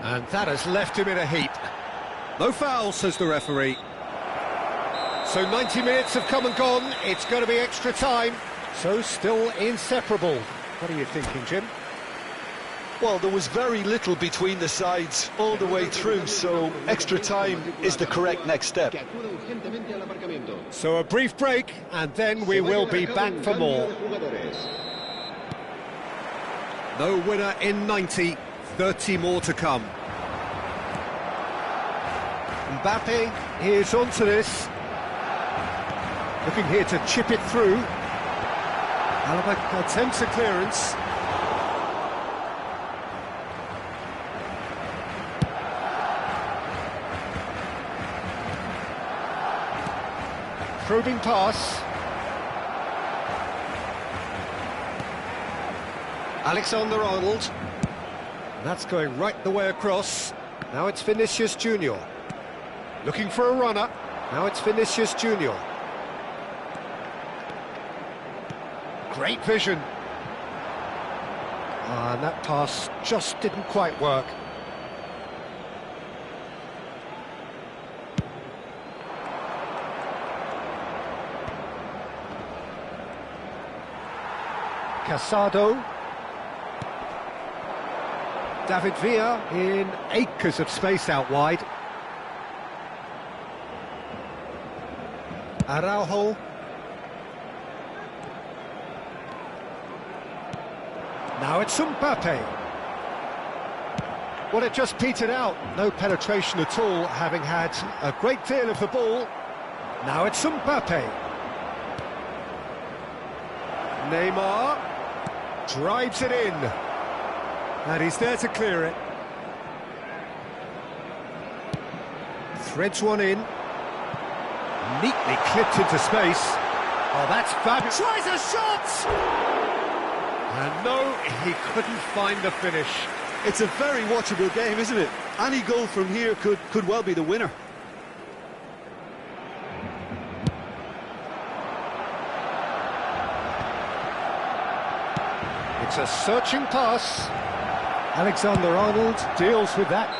And that has left him in a heap. No foul, says the referee. So 90 minutes have come and gone. It's going to be extra time. So still inseparable. What are you thinking, Jim? Well, there was very little between the sides all the way through, so extra time is the correct next step. So a brief break, and then we will be back for more. No winner in 90, 30 more to come. Mbappe is onto this. Looking here to chip it through. Alaba attempts a clearance. Probing pass. Alexander-Arnold. That's going right the way across. Now it's Vinicius Junior. Looking for a runner. Now it's Vinicius Junior. Great vision. And that pass just didn't quite work. Casado. David Villa in acres of space out wide. Araujo. Now it's Mbappe. Well, it just petered out. No penetration at all, having had a great deal of the ball. Now it's Mbappe. Neymar drives it in. And he's there to clear it. Threads one in. Neatly clipped into space. Oh, that's fabulous. Tries a shot! And no, he couldn't find the finish. It's a very watchable game, isn't it? Any goal from here could well be the winner. It's a searching pass. Alexander-Arnold deals with that.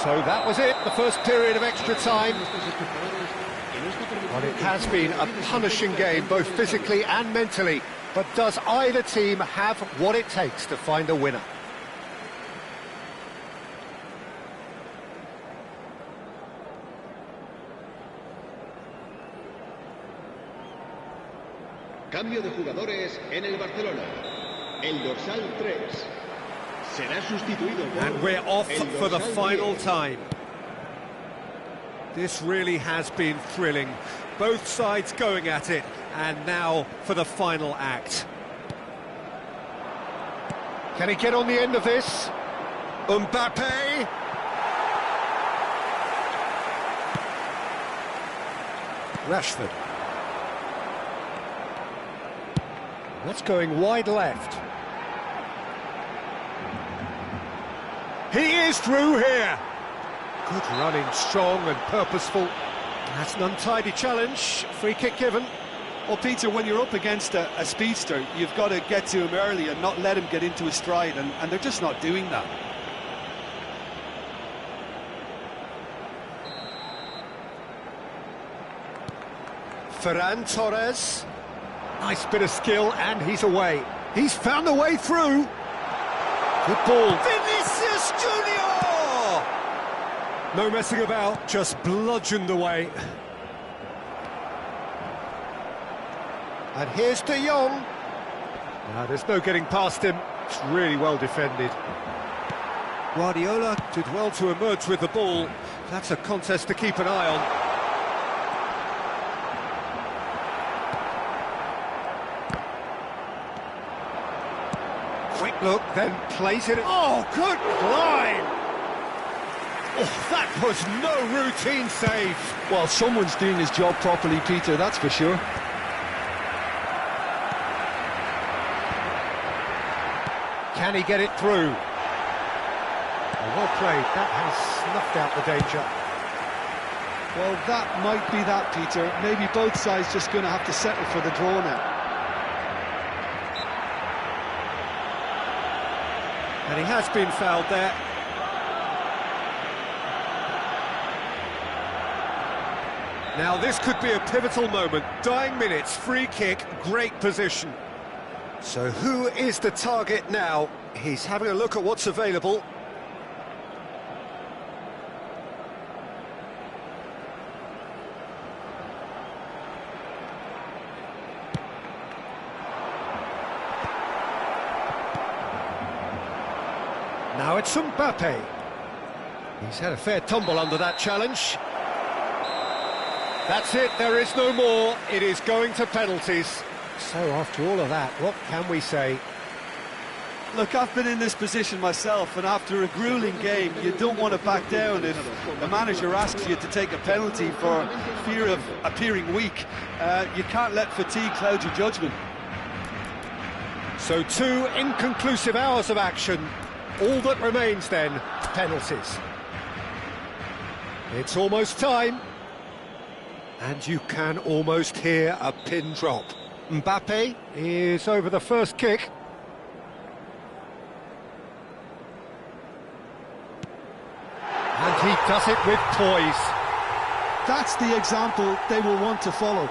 So that was it, the first period of extra time. Well, it has been a punishing game, both physically and mentally. But does either team have what it takes to find a winner? Cambio de jugadores en el Barcelona. El dorsal 3 será sustituido por... And we're off for the final 10. time. This really has been thrilling. Both sides going at it, and now for the final act. Can he get on the end of this? Mbappe! Rashford. That's going wide left. He is through here. Good running, strong and purposeful. That's an untidy challenge. Free kick given. Well, Peter, when you're up against a speedster, you've got to get to him early and not let him get into a stride, and they're just not doing that. Ferran Torres. Nice bit of skill, and he's away. He's found a way through. Good ball. Vinicius Junior! No messing about, just bludgeoned away. And here's De Jong. There's no getting past him. It's really well defended. Guardiola did well to emerge with the ball. That's a contest to keep an eye on. Quick look, then plays it. Oh, good climb! Oh, that was no routine save. Well, someone's doing his job properly, Peter, that's for sure. Can he get it through? Well played, that has snuffed out the danger. Well, that might be that, Peter. Maybe both sides just going to have to settle for the draw now. And he has been fouled there. Now this could be a pivotal moment. Dying minutes, free kick, great position. So who is the target now? He's having a look at what's available. Now it's Mbappe. He's had a fair tumble under that challenge. That's it, there is no more. It is going to penalties. So after all of that, what can we say? Look, I've been in this position myself, and after a gruelling game, you don't want to back down if the manager asks you to take a penalty for fear of appearing weak. You can't let fatigue cloud your judgment. So 2 inconclusive hours of action. All that remains then, penalties. It's almost time. And you can almost hear a pin drop. Mbappe is over the first kick. And he does it with poise. That's the example they will want to follow.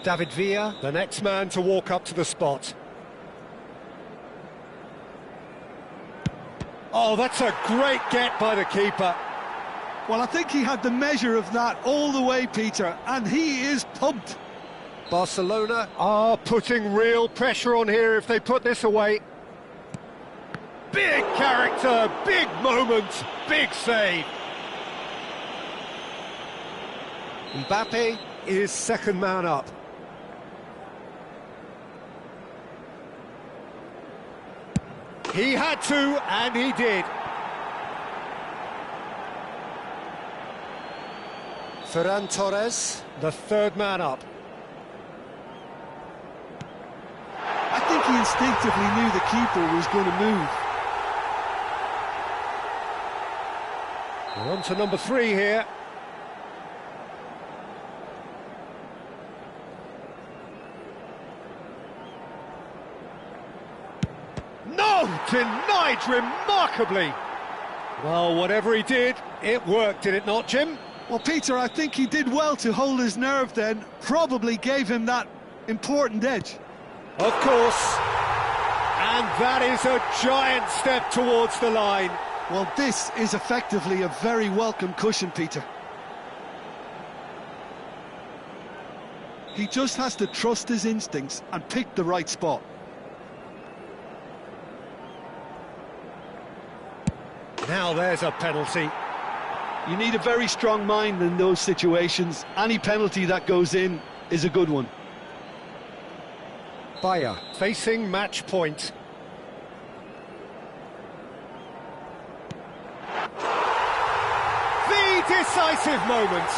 David Villa, the next man to walk up to the spot. Oh, that's a great get by the keeper. Well, I think he had the measure of that all the way, Peter, and he is pumped. Barcelona are putting real pressure on here if they put this away. Big character, big moment, big save. Mbappe is second man up. He had to, and he did. Ferran Torres, the third man up. I think he instinctively knew the keeper was going to move. We're on to number 3 here. No! Denied remarkably! Well, whatever he did, it worked, did it not, Jim? Well, Peter, I think he did well to hold his nerve then. Probably gave him that important edge. Of course. And that is a giant step towards the line. Well, this is effectively a very welcome cushion, Peter. He just has to trust his instincts and pick the right spot. Now there's a penalty. You need a very strong mind in those situations. Any penalty that goes in is a good one. Bayer facing match point. The decisive moment.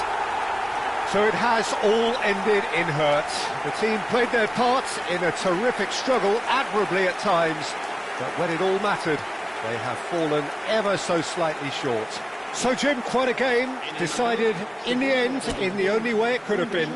So it has all ended in hurt. The team played their parts in a terrific struggle, admirably at times, but when it all mattered, they have fallen ever so slightly short. So, Jim, quite a game, decided in the end in the only way it could have been.